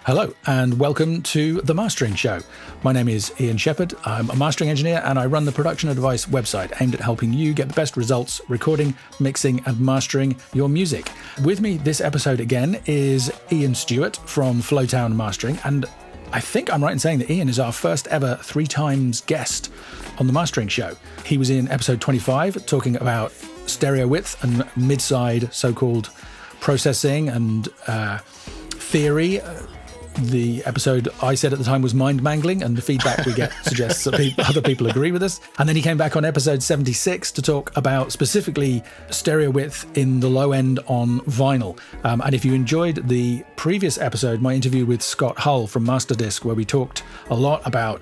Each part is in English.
Hello, and welcome to The Mastering Show. My name is Ian Shepherd. I'm a mastering engineer, and I run the Production Advice website aimed at helping you get the best results recording, mixing, and mastering your music. With me this episode again is Ian Stewart from Flowtown Mastering, and I think I'm right in saying that Ian is our first ever 3 times guest on The Mastering Show. He was in episode 25 talking about stereo width and mid-side so-called processing and theory. The episode I said at the time was mind-mangling, and the feedback we get suggests that other people agree with us. And then he came back on episode 76 to talk about specifically stereo width in the low end on vinyl. And if you enjoyed the previous episode, my interview with Scott Hull from Masterdisc, where we talked a lot about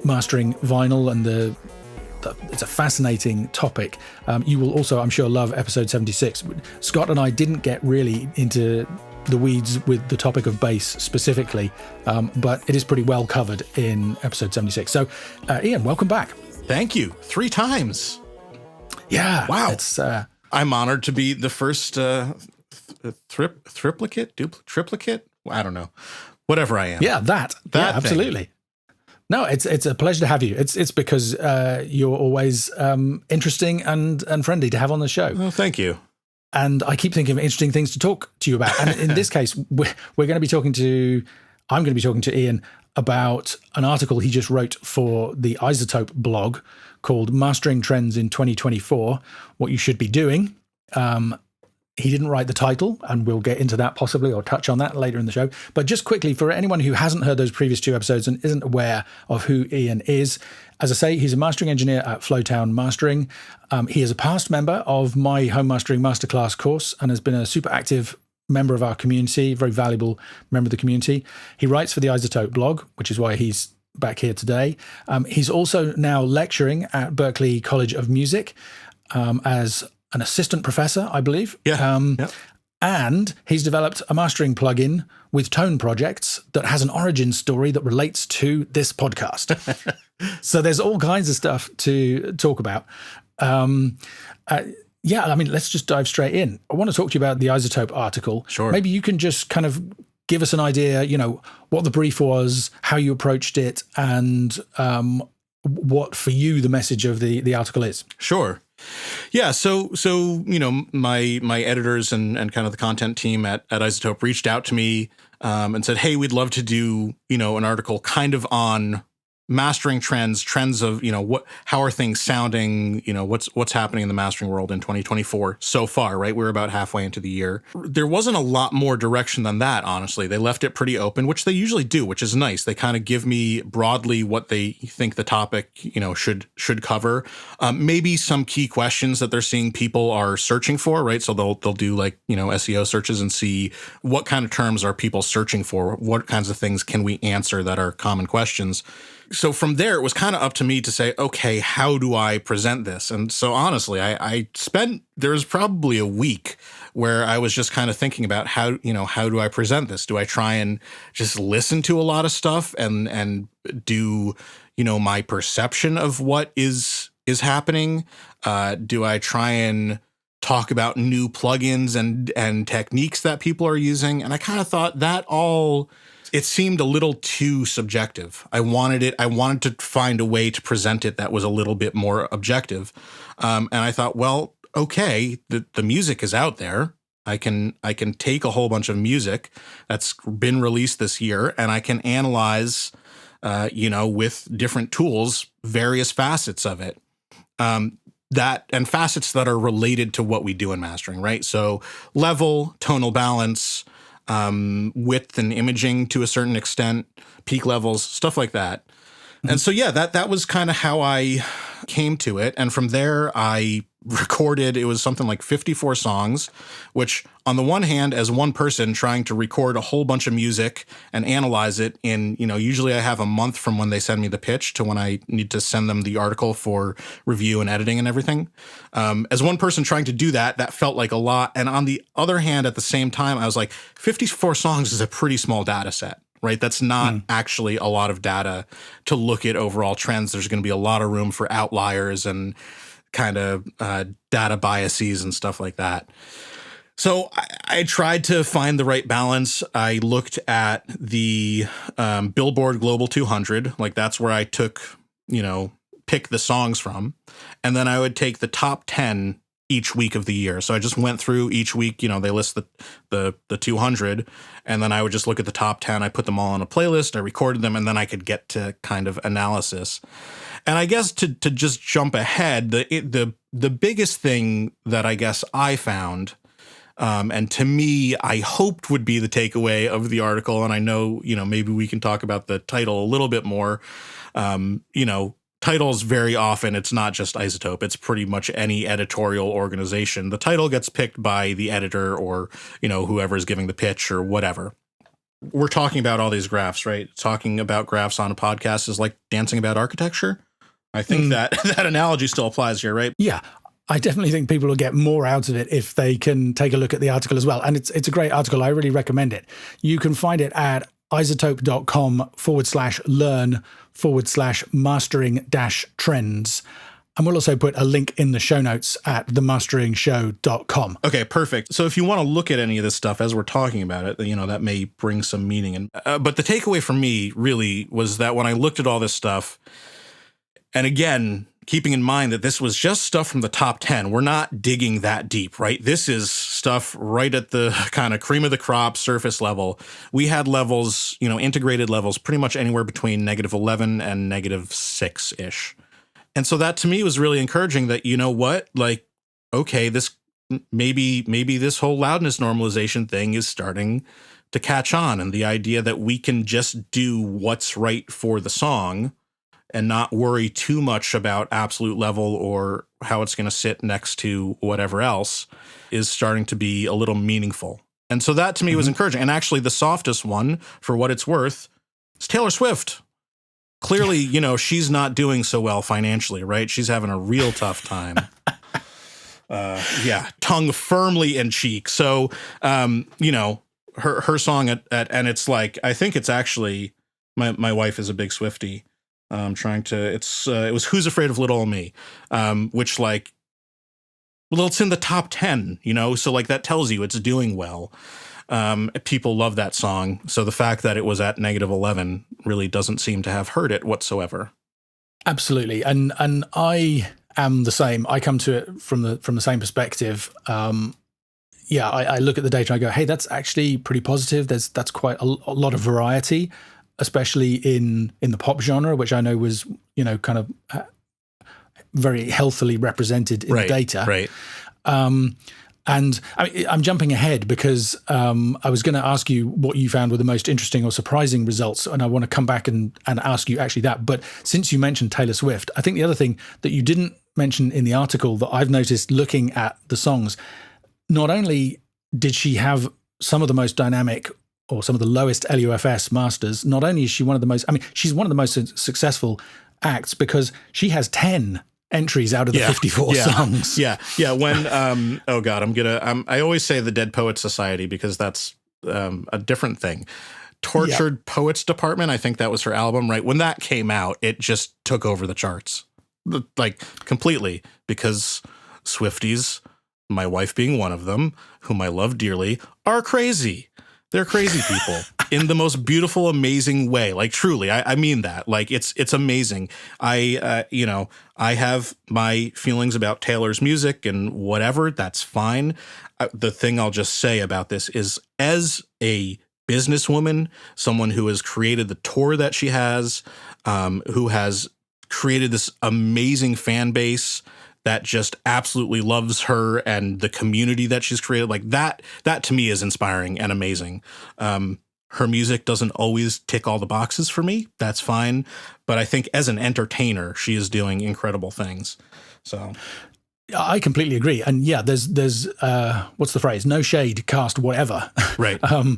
mastering vinyl and it's a fascinating topic. You will also, I'm sure, love episode 76. Scott and I didn't get really into the weeds with the topic of bass specifically, but it is pretty well covered in episode 76. So, Ian, welcome back. Thank you. 3 times. Yeah. Wow. It's, I'm honored to be the first triplicate? I don't know. Whatever I am. Yeah, that absolutely. No, it's a pleasure to have you. It's because you're always interesting and friendly to have on the show. Oh, thank you. And I keep thinking of interesting things to talk to you about. And in this case, I'm going to be talking to Ian about an article he just wrote for the iZoTope blog called Mastering Trends in 2024, What You Should Be Doing. He didn't write the title, and we'll get into that possibly or touch on that later in the show. But just quickly, for anyone who hasn't heard those previous 2 episodes and isn't aware of who Ian is, as I say, he's a mastering engineer at Flowtown Mastering. He is a past member of my home mastering masterclass course and has been a super active member of our community, very valuable member of the community. He writes for the iZoTope blog, which is why he's back here today. He's also now lecturing at Berklee College of Music as an assistant professor, I believe. Yeah. And he's developed a mastering plugin with Tone Projects that has an origin story that relates to this podcast. So there's all kinds of stuff to talk about. Let's just dive straight in. I want to talk to you about the iZoTope article. Sure. Maybe you can just kind of give us an idea, what the brief was, how you approached it, and what for you the message of the article is. Sure. Yeah, so my editors and kind of the content team at iZoTope reached out to me and said, hey, we'd love to do, an article kind of on mastering trends of, how are things sounding, what's happening in the mastering world in 2024 so far, right? We're about halfway into the year. There wasn't a lot more direction than that, honestly. They left it pretty open, which they usually do, which is nice. They kind of give me broadly what they think the topic, should cover. Maybe some key questions that they're seeing people are searching for, right? So they'll do SEO searches and see what kind of terms are people searching for? What kinds of things can we answer that are common questions? So from there, it was kind of up to me to say, okay, how do I present this? And so honestly, there was probably a week where I was just kind of thinking about how do I present this? Do I try and just listen to a lot of stuff and do, my perception of what is happening? Do I try and talk about new plugins and techniques that people are using? And I kind of thought it seemed a little too subjective. I wanted to find a way to present it that was a little bit more objective. And I thought, well, okay, the music is out there. I can take a whole bunch of music that's been released this year, and I can analyze, with different tools, various facets of it. And facets that are related to what we do in mastering, right? So level, tonal balance, width and imaging to a certain extent, peak levels, stuff like that. And so, yeah, that was kind of how I came to it. And from there, I recorded, it was something like 54 songs, which on the one hand, as one person trying to record a whole bunch of music and analyze it in, usually I have a month from when they send me the pitch to when I need to send them the article for review and editing and everything. As one person trying to do that felt like a lot. And on the other hand, at the same time, I was like, 54 songs is a pretty small data set. Right? That's not actually a lot of data to look at overall trends. There's going to be a lot of room for outliers and kind of data biases and stuff like that. So I tried to find the right balance. I looked at the Billboard Global 200. Like that's where I took, pick the songs from. And then I would take the top 10 each week of the year. So I just went through each week, they list the 200, and then I would just look at the top 10. I put them all on a playlist, I recorded them, and then I could get to kind of analysis. And I guess to just jump ahead, the biggest thing that I guess I found, and to me, I hoped would be the takeaway of the article, and I know, maybe we can talk about the title a little bit more, titles very often, it's not just iZoTope. It's pretty much any editorial organization. The title gets picked by the editor or, whoever is giving the pitch or whatever. We're talking about all these graphs, right? Talking about graphs on a podcast is like dancing about architecture. I think that analogy still applies here, right? Yeah. I definitely think people will get more out of it if they can take a look at the article as well. And it's a great article. I really recommend it. You can find it at izotope.com/learn/mastering-trends. And we'll also put a link in the show notes at themasteringshow.com. Okay, perfect. So if you want to look at any of this stuff as we're talking about it, that may bring some meaning. And but the takeaway for me really was that when I looked at all this stuff, and again, keeping in mind that this was just stuff from the top 10, we're not digging that deep, right? This is stuff right at the kind of cream of the crop surface level. We had levels, integrated levels, pretty much anywhere between -11 and -6-ish. And so that to me was really encouraging that, like, okay, this maybe this whole loudness normalization thing is starting to catch on. And the idea that we can just do what's right for the song and not worry too much about absolute level or how it's going to sit next to whatever else is starting to be a little meaningful. And so that to me was encouraging. And actually the softest one, for what it's worth, is Taylor Swift. Clearly, she's not doing so well financially, right? She's having a real tough time. Tongue firmly in cheek. So, her song and it's like, I think it's actually, my wife is a big Swiftie. It was Who's Afraid of Little Ol' Me, which it's in the top 10, so like that tells you it's doing well. People love that song. So the fact that it was at -11 really doesn't seem to have hurt it whatsoever. Absolutely. And I am the same. I come to it from the same perspective. I look at the data and I go, hey, that's actually pretty positive. That's quite a lot of variety, especially in the pop genre, which I know was, kind of very healthily represented in the data. Right. And I'm jumping ahead because I was going to ask you what you found were the most interesting or surprising results, and I want to come back and ask you actually that. But since you mentioned Taylor Swift, I think the other thing that you didn't mention in the article that I've noticed looking at the songs, not only did she have some of the most dynamic or some of the lowest LUFS masters, not only is she she's one of the most successful acts because she has 10 entries out of the 54 songs. Yeah. When, I always say the Dead Poets Society because that's a different thing. Tortured Poets Department, I think that was her album, right? When that came out, it just took over the charts, like completely, because Swifties, my wife being one of them, whom I love dearly, are crazy. They're crazy people in the most beautiful, amazing way. Like truly, I mean that. Like it's amazing. I have my feelings about Taylor's music and whatever. That's fine. The thing I'll just say about this is, as a businesswoman, someone who has created the tour that she has, who has created this amazing fan base that just absolutely loves her and the community that she's created, like that to me is inspiring and amazing. Her music doesn't always tick all the boxes for me. That's fine. But I think as an entertainer, she is doing incredible things. So I completely agree. And yeah, there's what's the phrase? No shade, cast whatever. Right. I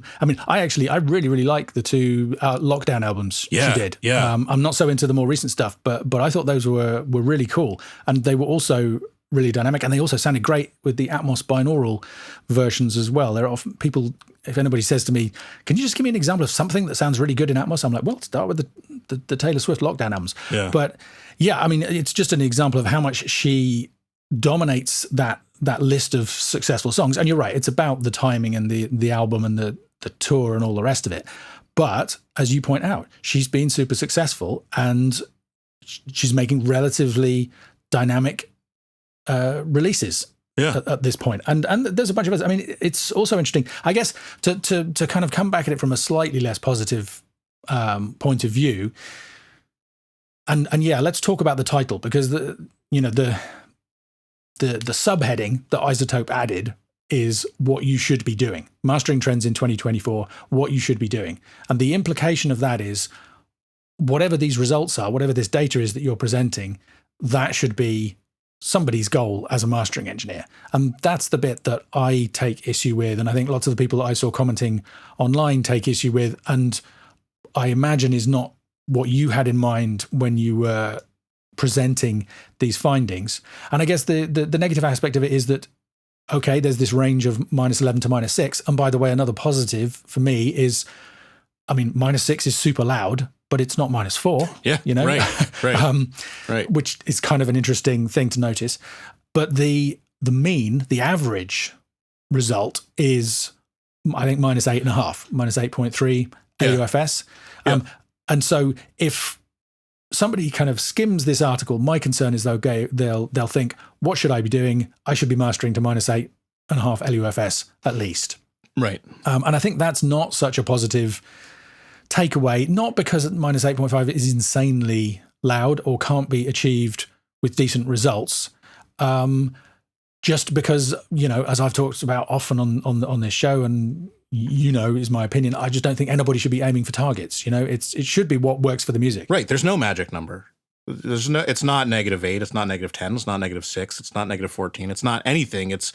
really, really like the two Lockdown albums she did. Yeah. I'm not so into the more recent stuff, but I thought those were really cool. And they were also really dynamic, and they also sounded great with the Atmos binaural versions as well. There are often people, if anybody says to me, can you just give me an example of something that sounds really good in Atmos? I'm like, well, start with the Taylor Swift Lockdown albums. Yeah. But yeah, it's just an example of how much she dominates that list of successful songs. And you're right, it's about the timing and the album and the tour and all the rest of it. But as you point out, she's been super successful and she's making relatively dynamic releases at this point. And there's a bunch of others. I mean, it's also interesting, I guess, to kind of come back at it from a slightly less positive point of view. And yeah, let's talk about the title, because the subheading that iZoTope added is what you should be doing. Mastering trends in 2024, what you should be doing. And the implication of that is whatever these results are, whatever this data is that you're presenting, that should be somebody's goal as a mastering engineer. And that's the bit that I take issue with. And I think lots of the people that I saw commenting online take issue with, and I imagine is not what you had in mind when you were presenting these findings. And I guess the negative aspect of it is that, okay, there's this range of -11 to -6. And by the way, another positive for me is, I mean, -6 is super loud, but it's not -4. Yeah, you know, right. Right. Which is kind of an interesting thing to notice. But the mean, the average result is, I think, -8.5, -8.3 LUFS. And so if somebody kind of skims this article, my concern is they'll think, what should I be doing? I should be mastering to -8.5 LUFS at least. Right. And I think that's not such a positive takeaway, not because -8.5 is insanely loud or can't be achieved with decent results, just because, you know, as I've talked about often on this show, and you know, is my opinion, I just don't think anybody should be aiming for targets. You know, it should be what works for the music. Right. There's no magic number. It's not -8. It's not -10. It's not -6. It's not -14. It's not anything. It's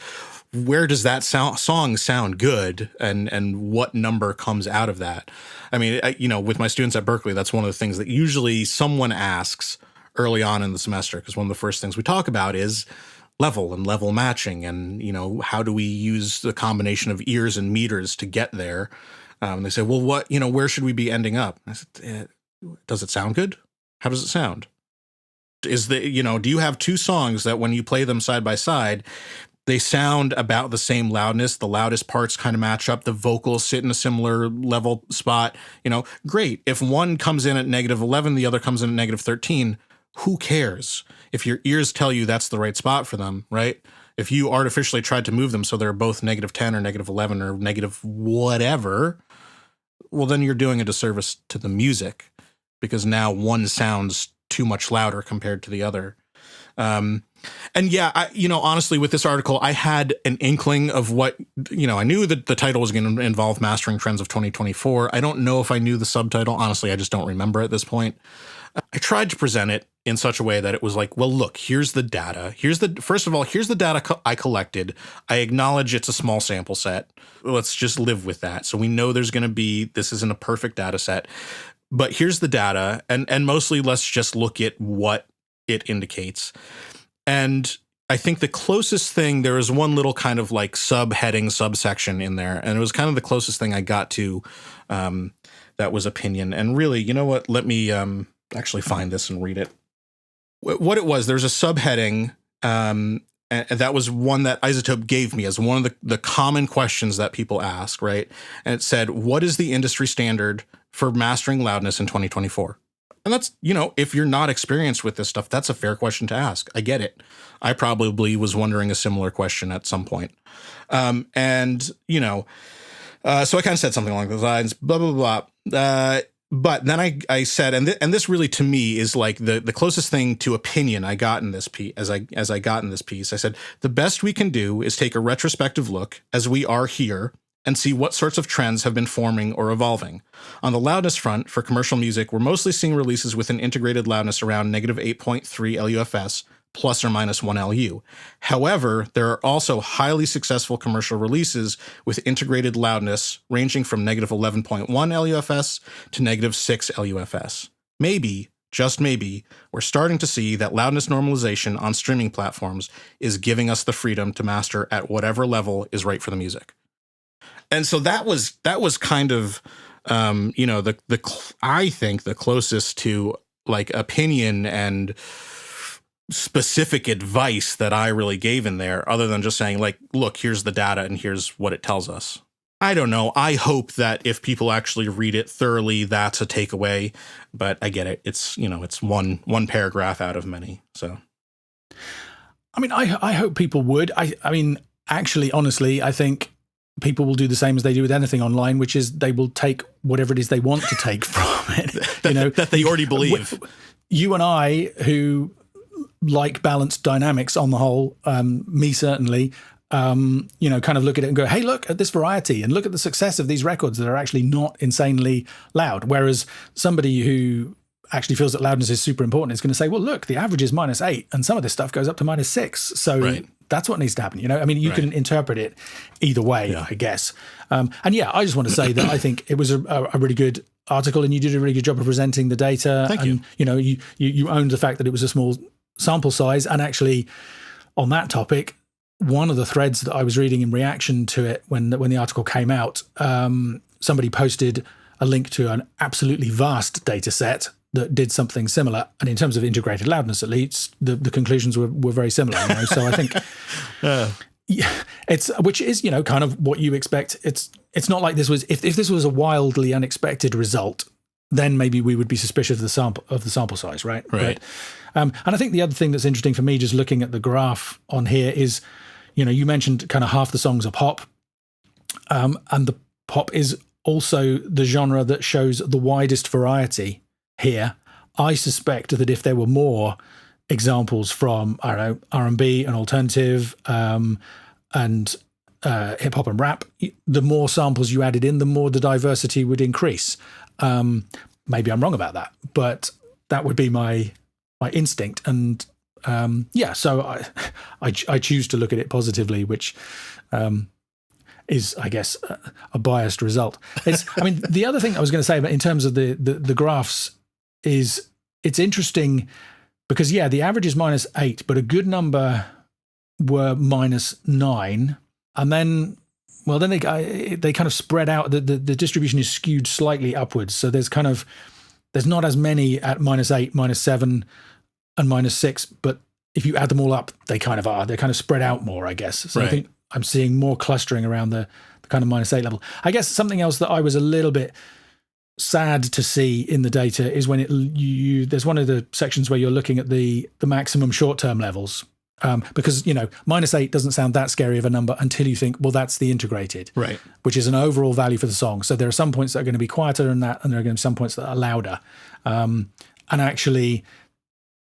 where does that song sound good, and what number comes out of that. I mean, with my students at Berkeley, that's one of the things that usually someone asks early on in the semester, because one of the first things we talk about is level and level matching, and how do we use the combination of ears and meters to get there. They say, well, where should we be ending up? I said, does it sound good? How does it sound? Do you have two songs that when you play them side by side, they sound about the same loudness, the loudest parts kind of match up, the vocals sit in a similar level spot, great. If one comes in at -11, the other comes in at -13, who cares? If your ears tell you that's the right spot for them, right? If you artificially tried to move them so they're both -10 or -11 or negative whatever, well, then you're doing a disservice to the music, because now one sounds too much louder compared to the other. And yeah, honestly, with this article, I had an inkling of what, I knew that the title was going to involve Mastering Trends of 2024. I don't know if I knew the subtitle. Honestly, I just don't remember at this point. I tried to present it in such a way that it was like, well, look, here's the data. First of all, here's the data I collected. I acknowledge it's a small sample set. Let's just live with that. So we know this isn't a perfect data set, but here's the data. And mostly let's just look at what it indicates. And I think the closest thing, there was one little kind of like subsection in there, and it was kind of the closest thing I got to that was opinion. And really, you know what? Let me actually find this and read it. What it was, there's a subheading, and that was one that iZoTope gave me as one of the common questions that people ask, right? And it said, what is the industry standard for mastering loudness in 2024? And that's, if you're not experienced with this stuff, that's a fair question to ask. I get it. I probably was wondering a similar question at some point. So I kind of said something along those lines, blah, blah, blah. But then I said, and this really to me is like the closest thing to opinion I got in this piece, as I got in this piece. I said, the best we can do is take a retrospective look, as we are here, and see what sorts of trends have been forming or evolving. On the loudness front, for commercial music, we're mostly seeing releases with an integrated loudness around -8.3 LUFS, plus or minus 1 LU. However, there are also highly successful commercial releases with integrated loudness ranging from -11.1 LUFS to -6 LUFS. Maybe, just maybe, we're starting to see that loudness normalization on streaming platforms is giving us the freedom to master at whatever level is right for the music. And so that was kind of, I think the closest to like opinion and specific advice that I really gave in there, other than just saying like, look, here's the data and here's what it tells us. I don't know. I hope that if people actually read it thoroughly, that's a takeaway. But I get it. It's, it's one paragraph out of many. So, I mean, I hope people would. I mean, actually, honestly, I think people will do the same as they do with anything online, which is they will take whatever it is they want to take from it. that they already believe. You and I, who like balanced dynamics on the whole, me certainly, kind of look at it and go, hey, look at this variety and look at the success of these records that are actually not insanely loud. Whereas somebody who actually feels that loudness is super important is going to say, well, look, the average is -8 and some of this stuff goes up to -6. So that's what needs to happen. I mean, you can interpret it either way, I guess. And I just want to say that I think it was a really good article and you did a really good job of presenting the data. Thank you. You owned the fact that it was a small sample size. And actually on that topic, one of the threads that I was reading in reaction to it when the article came out, somebody posted a link to an absolutely vast data set that did something similar. And in terms of integrated loudness, at least, the conclusions were very similar. So I think it's, which is, kind of what you expect. It's not like this was, if this was a wildly unexpected result, then maybe we would be suspicious of the sample size, right? Right. And I think the other thing that's interesting for me, just looking at the graph on here, is, you mentioned kind of half the songs are pop, and the pop is also the genre that shows the widest variety here. I suspect that if there were more examples from, I don't know, R&B and alternative, and hip hop and rap, the more samples you added in, the more the diversity would increase. Maybe I'm wrong about that, but that would be my instinct. And so I choose to look at it positively, which is, I guess, a biased result. The other thing I was going to say about in terms of the graphs is it's interesting because, the average is -8, but a good number were -9. And then they kind of spread out. The distribution is skewed slightly upwards. So there's not as many at -8, -7, and -6, but if you add them all up, they kind of are. They're kind of spread out more, I guess. So I think I'm seeing more clustering around the kind of -8 level. I guess something else that I was a little bit sad to see in the data is when there's one of the sections where you're looking at the maximum short-term levels. Because, -8 doesn't sound that scary of a number until you think, well, that's the integrated, right? Which is an overall value for the song. So there are some points that are going to be quieter than that, and there are going to be some points that are louder. And actually,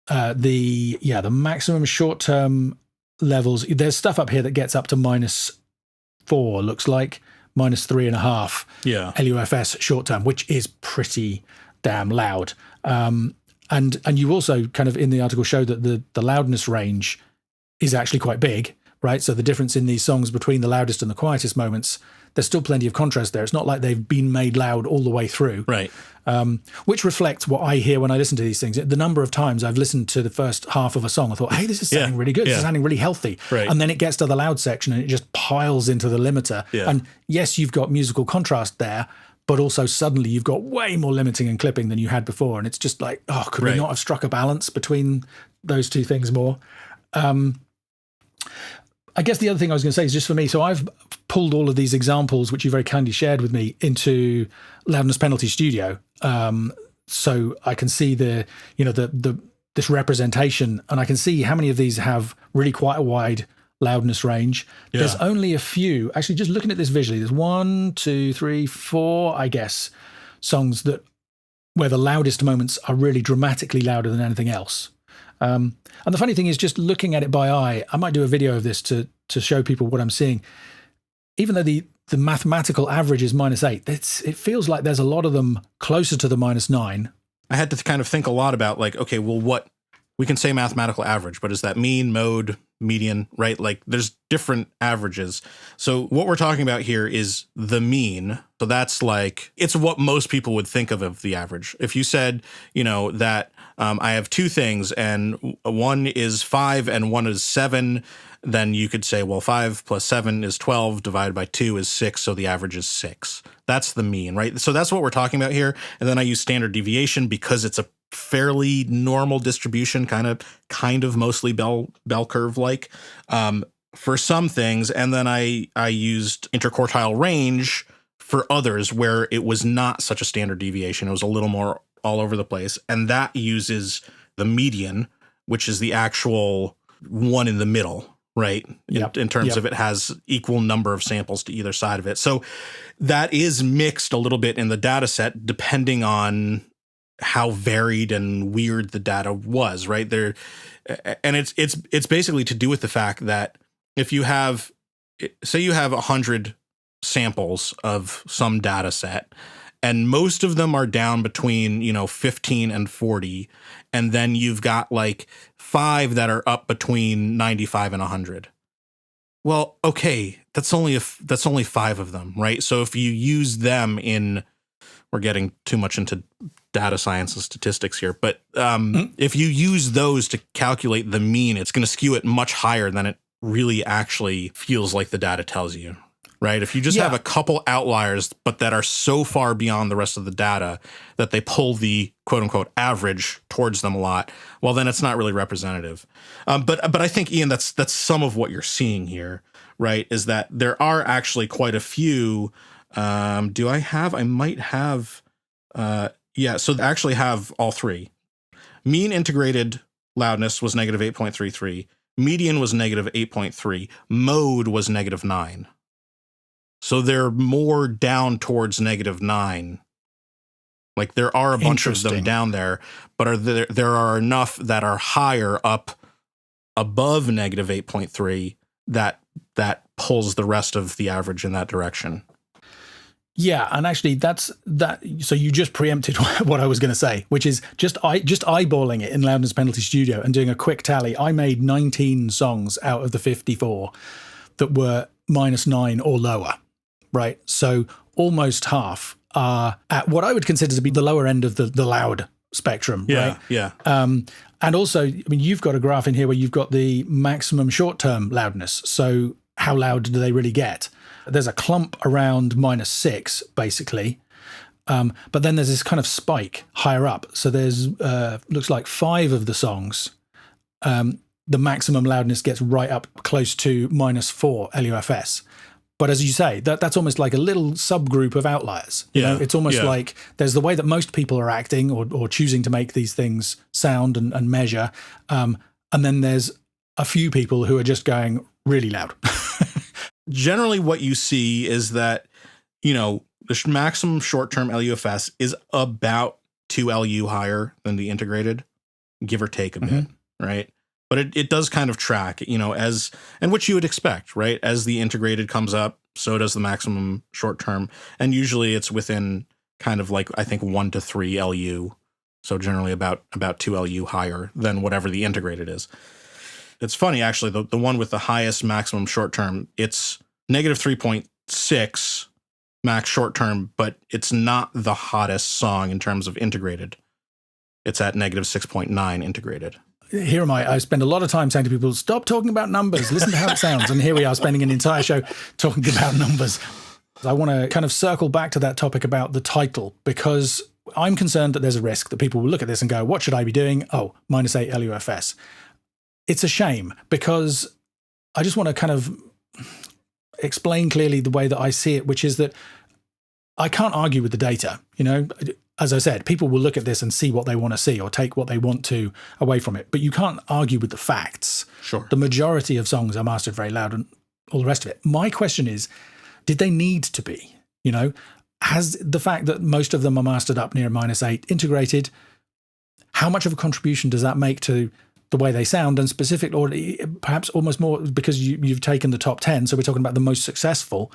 the maximum short-term levels, there's stuff up here that gets up to -4, looks like -3.5 LUFS short-term, which is pretty damn loud. And you also kind of in the article show that the loudness range is actually quite big, right? So the difference in these songs between the loudest and the quietest moments, there's still plenty of contrast there. It's not like they've been made loud all the way through. Right. Which reflects what I hear when I listen to these things. The number of times I've listened to the first half of a song, I thought, hey, this is sounding really good. This is sounding really healthy. Right. And then it gets to the loud section and it just piles into the limiter. Yeah. And yes, you've got musical contrast there, but also suddenly you've got way more limiting and clipping than you had before. And it's just like, could we not have struck a balance between those two things more? I guess the other thing I was going to say is just for me. So I've pulled all of these examples, which you very kindly shared with me, into Loudness Penalty Studio. So I can see this representation, and I can see how many of these have really quite a wide loudness range. Yeah. There's only a few, actually, just looking at this visually, there's 1, 2, 3, 4, I guess, songs where the loudest moments are really dramatically louder than anything else. And the funny thing is, just looking at it by eye, I might do a video of this to show people what I'm seeing. Even though the mathematical average is -8, it feels like there's a lot of them closer to the -9. I had to kind of think a lot about like, okay, well, what we can say mathematical average, but is that mean, mode, median, right? Like there's different averages. So what we're talking about here is the mean. So that's like, it's what most people would think of the average. If you said, that I have two things and one is 5 and one is 7, then you could say, well, 5 plus 7 is 12 divided by 2 is 6. So the average is 6. That's the mean, right? So that's what we're talking about here. And then I use standard deviation because it's a fairly normal distribution, kind of mostly bell curve like for some things. And then I used interquartile range for others where it was not such a standard deviation. It was a little more all over the place. And that uses the median, which is the actual one in the middle, right? Yep. In terms of it has equal number of samples to either side of it. So that is mixed a little bit in the data set depending on how varied and weird the data was, right? There, and it's basically to do with the fact that if you have, say you have 100 samples of some data set, and most of them are down between, 15 and 40. And then you've got like 5 that are up between 95 and 100. Well, okay, that's only 5 of them, right? So if you use them we're getting too much into data science and statistics here, but if you use those to calculate the mean, it's going to skew it much higher than it really actually feels like the data tells you. Right. If you just have a couple outliers, but that are so far beyond the rest of the data that they pull the quote unquote average towards them a lot, well, then it's not really representative. But I think, Ian, that's some of what you're seeing here. Right. Is that there are actually quite a few. I might have. So they actually have all 3. Mean integrated loudness was negative 8.33. Median was negative 8.3. Mode was negative 9. So they're more down towards negative 9. Like there are a bunch of them down there, but there are enough that are higher up above negative 8.3 that pulls the rest of the average in that direction. Yeah, and actually that's that. So you just preempted what I was going to say, which is just eyeballing it in Loudness Penalty Studio and doing a quick tally. I made 19 songs out of the 54 that were -9 or lower. Right. So almost half are at what I would consider to be the lower end of the loud spectrum. Yeah. Right? Yeah. And also, I mean, you've got a graph in here where you've got the maximum short-term loudness. So how loud do they really get? There's a clump around -6, basically. But then there's this kind of spike higher up. So there's looks like 5 of the songs. The maximum loudness gets right up close to -4 LUFS. But as you say, that's almost like a little subgroup of outliers. You know, it's almost like there's the way that most people are acting or choosing to make these things sound and measure. And then there's a few people who are just going really loud. Generally, what you see is that, the maximum short-term LUFS is about 2 LU higher than the integrated, give or take a bit, right? But it does kind of track, and what you would expect, right? As the integrated comes up, so does the maximum short term. And usually it's within kind of like, I think 1 to 3 LU. So generally about 2 LU higher than whatever the integrated is. It's funny, actually, the one with the highest maximum short term, it's negative 3.6 max short term, but it's not the hottest song in terms of integrated. It's at negative 6.9 integrated. Here am I spend a lot of time saying to people, stop talking about numbers, listen to how it sounds. And here we are spending an entire show talking about numbers. I want to kind of circle back to that topic about the title, because I'm concerned that there's a risk that people will look at this and go, what should I be doing? Oh, -8 LUFS. It's a shame, because I just want to kind of explain clearly the way that I see it, which is that I can't argue with the data. As I said, people will look at this and see what they want to see or take what they want to away from it. But you can't argue with the facts. Sure. The majority of songs are mastered very loud and all the rest of it. My question is, did they need to be? Has the fact that most of them are mastered up near -8 integrated, how much of a contribution does that make to the way they sound, and specific, or perhaps almost more because you've taken the top 10, so we're talking about the most successful,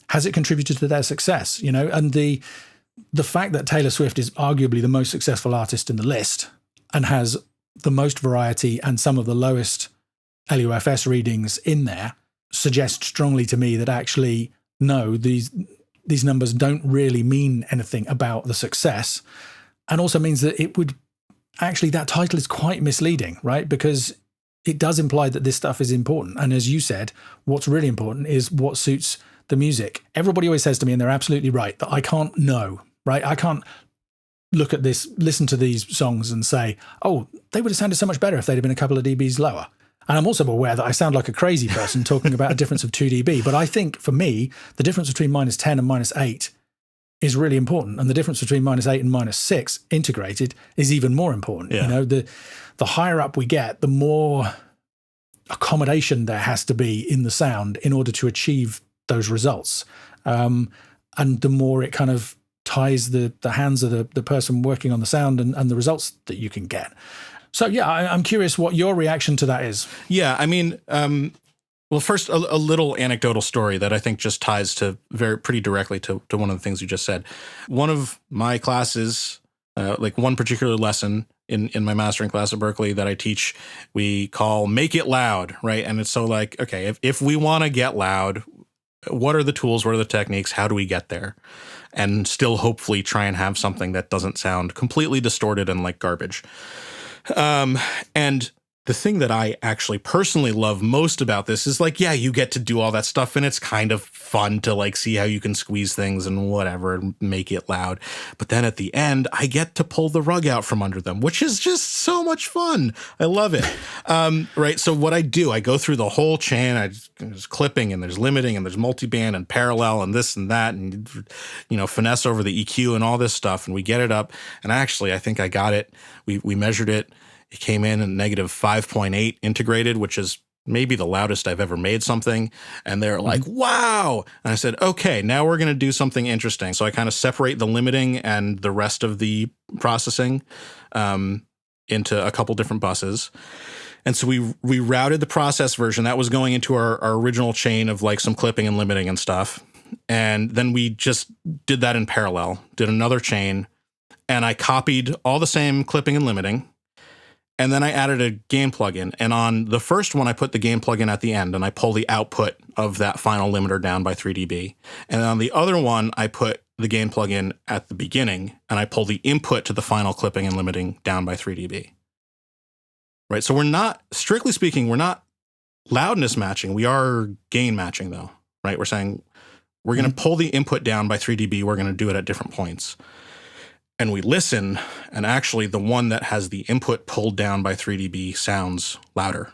has it contributed to their success? And the fact that Taylor Swift is arguably the most successful artist in the list and has the most variety and some of the lowest LUFS readings in there suggests strongly to me that actually, no, these numbers don't really mean anything about the success, and also means that it would actually, that title is quite misleading, right? Because it does imply that this stuff is important. And as you said, what's really important is what suits the music. Everybody always says to me, and they're absolutely right, that I can't know, right? I can't look at this, listen to these songs and say, oh, they would have sounded so much better if they'd have been a couple of dBs lower. And I'm also aware that I sound like a crazy person talking about a difference of 2 dB. But I think for me, the difference between -10 and -8 is really important. And the difference between -8 and -6 integrated is even more important. Yeah. You know, the higher up we get, the more accommodation there has to be in the sound in order to achieve those results. And the more it kind of ties the hands of the person working on the sound and the results that you can get. So, yeah, I'm curious what your reaction to that is. Yeah, I mean, well, first, a little anecdotal story that I think just ties to pretty directly to one of the things you just said. One of my classes, like one particular lesson in my mastering class at Berkeley that I teach, we call Make It Loud, right? And it's so like, okay, if we want to get loud, what are the tools? What are the techniques? How do we get there? And still hopefully try and have something that doesn't sound completely distorted and like garbage. And the thing that I actually personally love most about this is like, yeah, you get to do all that stuff and it's kind of fun to like see how you can squeeze things and whatever and make it loud. But then at the end, I get to pull the rug out from under them, which is just so much fun. I love it. Right. So what I do, I go through the whole chain. There's clipping and there's limiting and there's multiband and parallel and this and that and, you know, finesse over the EQ and all this stuff. And we get it up. And actually, I think I got it. We measured it. It came in at -5.8 integrated, which is maybe the loudest I've ever made something. And they're like, wow. And I said, okay, now we're going to do something interesting. So I kind of separate the limiting and the rest of the processing into a couple different buses. And so we routed the process version that was going into our original chain of like some clipping and limiting and stuff. And then we just did that in parallel, did another chain, and I copied all the same clipping and limiting. And then I added a gain plugin. And on the first one, I put the gain plugin at the end and I pull the output of that final limiter down by 3 dB. And on the other one, I put the gain plugin at the beginning and I pull the input to the final clipping and limiting down by 3 dB. Right. So we're not, strictly speaking, we're not loudness matching. We are gain matching though. Right. We're saying we're going to pull the input down by 3 dB. We're going to do it at different points. And we listen, and actually the one that has the input pulled down by 3 dB sounds louder,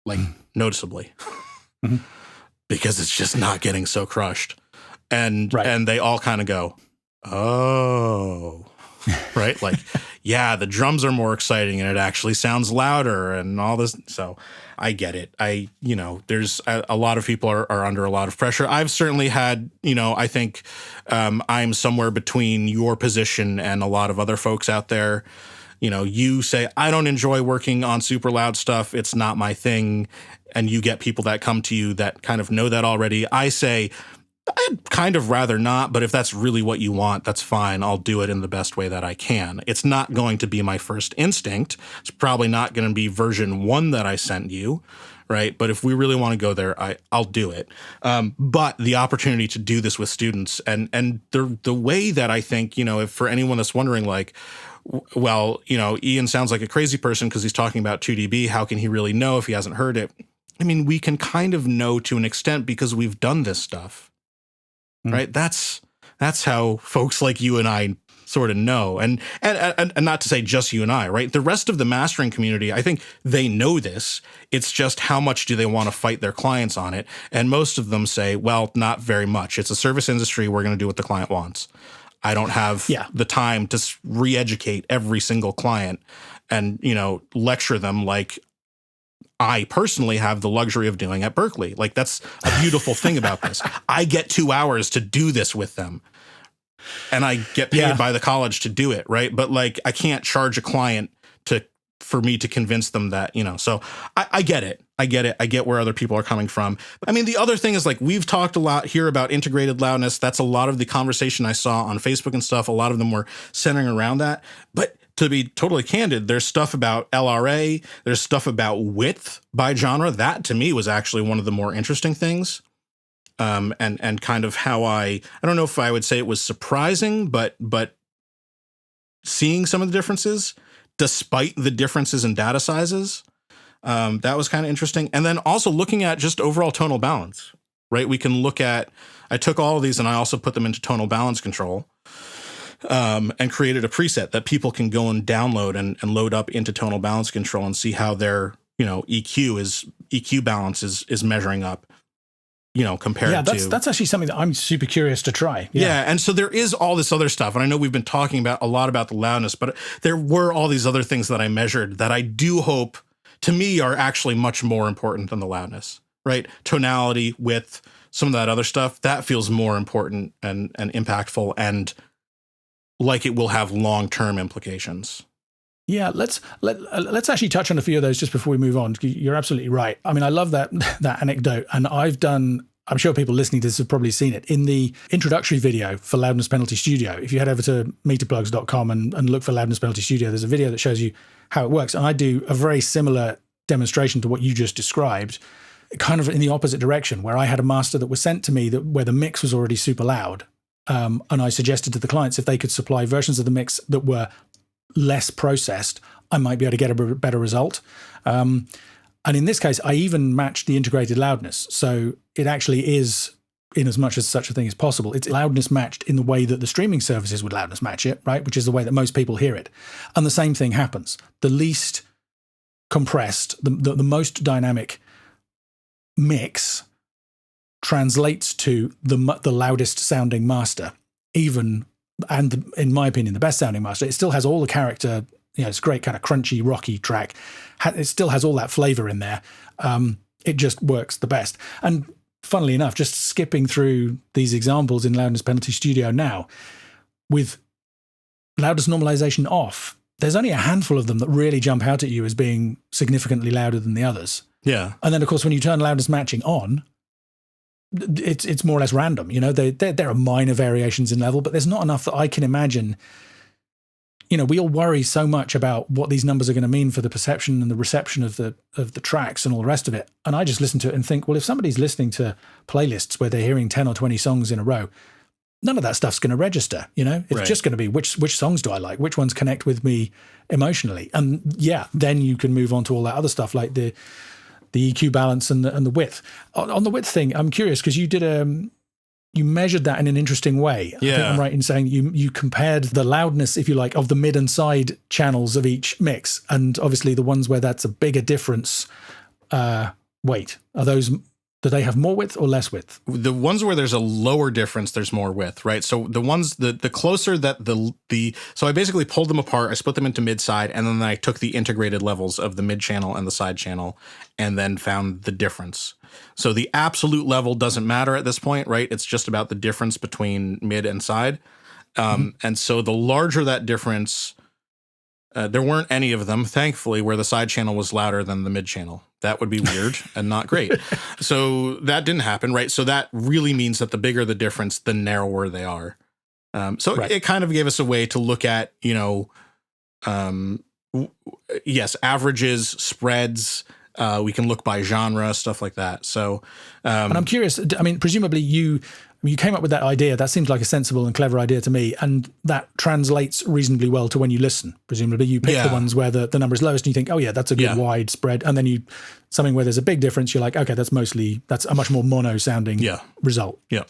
like noticeably, because it's just not getting so crushed. And and they all kind of go, oh, right? Like, yeah, the drums are more exciting and it actually sounds louder and all this. So I get it. There's a lot of people are under a lot of pressure. I've certainly had, I think I'm somewhere between your position and a lot of other folks out there. You say, I don't enjoy working on super loud stuff. It's not my thing. And you get people that come to you that kind of know that already. I say, I'd kind of rather not, but if that's really what you want, that's fine. I'll do it in the best way that I can. It's not going to be my first instinct. It's probably not going to be version 1 that I sent you, right? But if we really want to go there, I'll do it. But the opportunity to do this with students and the way that I think, if for anyone that's wondering, like, well, Ian sounds like a crazy person because he's talking about 2 dB. How can he really know if he hasn't heard it? I mean, we can kind of know to an extent because we've done this stuff. Right. That's how folks like you and I sort of know. And not to say just you and I, right? The rest of the mastering community, I think they know this. It's just how much do they want to fight their clients on it? And most of them say, well, not very much. It's a service industry. We're going to do what the client wants. I don't have the time to re-educate every single client and, lecture them like I personally have the luxury of doing at Berkeley. Like, that's a beautiful thing about this. I get 2 hours to do this with them and I get paid by the college to do it. Right. But like, I can't charge a client for me to convince them that, so I get it. I get it. I get where other people are coming from. I mean, the other thing is like, we've talked a lot here about integrated loudness. That's a lot of the conversation I saw on Facebook and stuff. A lot of them were centering around that, but to be totally candid, there's stuff about LRA, there's stuff about width by genre. That to me was actually one of the more interesting things. And kind of how I don't know if I would say it was surprising, but seeing some of the differences, despite the differences in data sizes, that was kind of interesting. And then also looking at just overall tonal balance, right? We can look at, I took all of these and I also put them into tonal balance control. and created a preset that people can go and download and load up into tonal balance control and see how their, EQ balance is measuring up, compared to. That's actually something that I'm super curious to try. Yeah. And so there is all this other stuff. And I know we've been talking a lot about the loudness, but there were all these other things that I measured that I do hope, to me, are actually much more important than the loudness, right? Tonality, width, some of that other stuff, that feels more important and impactful, and like it will have long-term implications. Yeah, let's actually touch on a few of those just before we move on. You're absolutely right. I mean, I love that anecdote, and I'm sure people listening to this have probably seen it in the introductory video for Loudness Penalty Studio. If you head over to meterplugs.com and look for Loudness Penalty Studio, there's a video that shows you how it works. And I do a very similar demonstration to what you just described, kind of in the opposite direction, where I had a master that was sent to me where the mix was already super loud. And I suggested to the clients if they could supply versions of the mix that were less processed, I might be able to get a better result. And in this case, I even matched the integrated loudness. So it actually is, in as much as such a thing is possible, it's loudness matched in the way that the streaming services would loudness match it, right? Which is the way that most people hear it. And the same thing happens. The least compressed, the most dynamic mix translates to the loudest sounding master, and in my opinion, the best sounding master. It still has all the character, it's a great kind of crunchy, rocky track. It still has all that flavor in there. It just works the best. And funnily enough, just skipping through these examples in Loudness Penalty Studio now, with loudness normalization off, there's only a handful of them that really jump out at you as being significantly louder than the others. Yeah. And then, of course, when you turn loudness matching on, it's more or less random. There are minor variations in level, but there's not enough that I can imagine. We all worry so much about what these numbers are going to mean for the perception and the reception of the tracks and all the rest of it. And I just listen to it and think, well, if somebody's listening to playlists where they're hearing 10 or 20 songs in a row, none of that stuff's going to register. It's Right. just going to be which songs do I like? Which ones connect with me emotionally? And then you can move on to all that other stuff like the EQ balance and the width. On the width thing, I'm curious because you measured that in an interesting way. Yeah. I think I'm right in saying you compared the loudness, if you like, of the mid and side channels of each mix, and obviously the ones where that's a bigger difference. Wait, do they have more width or less width? The ones where there's a lower difference, there's more width, right? So the ones the closer that so I basically pulled them apart, I split them into mid side, and then I took the integrated levels of the mid channel and the side channel, and then found the difference. So the absolute level doesn't matter at this point, right? It's just about the difference between mid and side. And so the larger that difference, there weren't any of them, thankfully, where the side channel was louder than the mid channel. That would be weird and not great. So that didn't happen, right? So that really means that the bigger the difference, the narrower they are. Right. It kind of gave us a way to look at, averages, spreads. We can look by genre, stuff like that. So, and I'm curious, I mean, presumably you came up with that idea. That seems like a sensible and clever idea to me. And that translates reasonably well to when you listen. Presumably you pick the ones where the number is lowest and you think, oh yeah, that's a good wide spread. And then something where there's a big difference, you're like, okay, that's a much more mono sounding result. Yeah.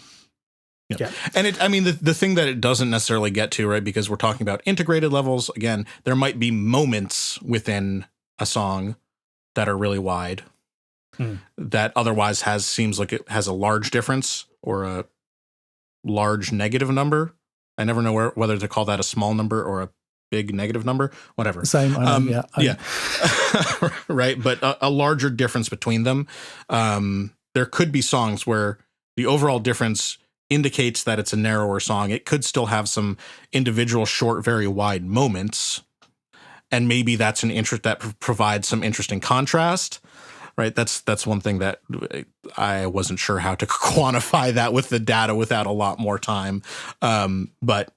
And the thing that it doesn't necessarily get to, right, because we're talking about integrated levels, again, there might be moments within a song that are really wide that otherwise seems like it has a large difference or a large negative number. I never know whether to call that a small number or a big negative number, whatever. Same. Right. But a larger difference between them. There could be songs where the overall difference indicates that it's a narrower song. It could still have some individual short, very wide moments. And maybe that's an interest that provides some interesting contrast, right? That's one thing that I wasn't sure how to quantify that with the data without a lot more time. But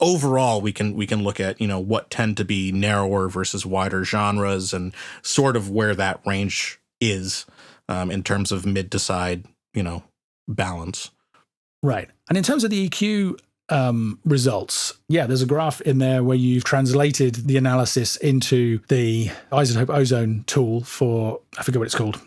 overall, we can look at what tend to be narrower versus wider genres and sort of where that range is in terms of mid to side balance. Right. And in terms of the EQ results, there's a graph in there where you've translated the analysis into the iZoTope Ozone tool for, I forget what it's called.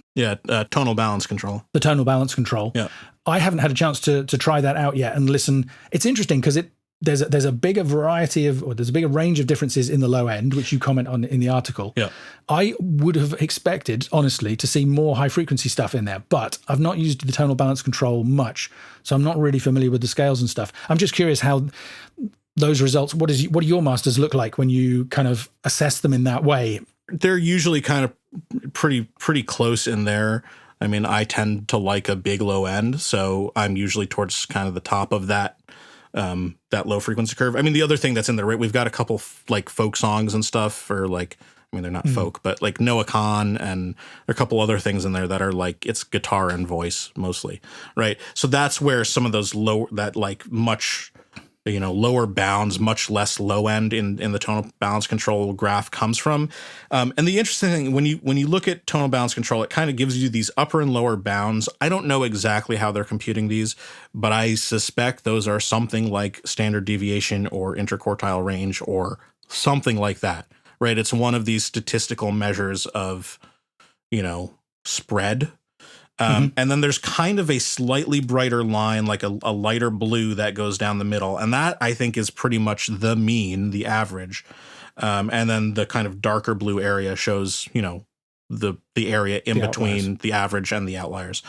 Tonal balance control. The tonal balance control. Yeah. I haven't had a chance to try that out yet and listen. It's interesting because there's a bigger variety of, or there's a bigger range of differences in the low end, which you comment on in the article. Yeah. I would have expected, honestly, to see more high frequency stuff in there, but I've not used the tonal balance control much, so I'm not really familiar with the scales and stuff. I'm just curious how those results, what do your masters look like when you kind of assess them in that way? They're usually kind of pretty close in there. I mean, I tend to like a big low end, so I'm usually towards kind of the top of that low frequency curve. I mean, the other thing that's in there, right? We've got a couple like folk songs and stuff, or like, I mean, they're not folk, but like Noah Khan, and there are a couple other things in there that are like, it's guitar and voice mostly, right? So that's where some of those much, lower bounds, much less low end in the tonal balance control graph comes from. And the interesting thing, when you look at tonal balance control, it kind of gives you these upper and lower bounds. I don't know exactly how they're computing these, but I suspect those are something like standard deviation or interquartile range or something like that, right? It's one of these statistical measures of, spread. And then there's kind of a slightly brighter line, like a lighter blue that goes down the middle. And that, I think, is pretty much the mean, the average. And then the kind of darker blue area shows, the area in between outliers. The average and the outliers.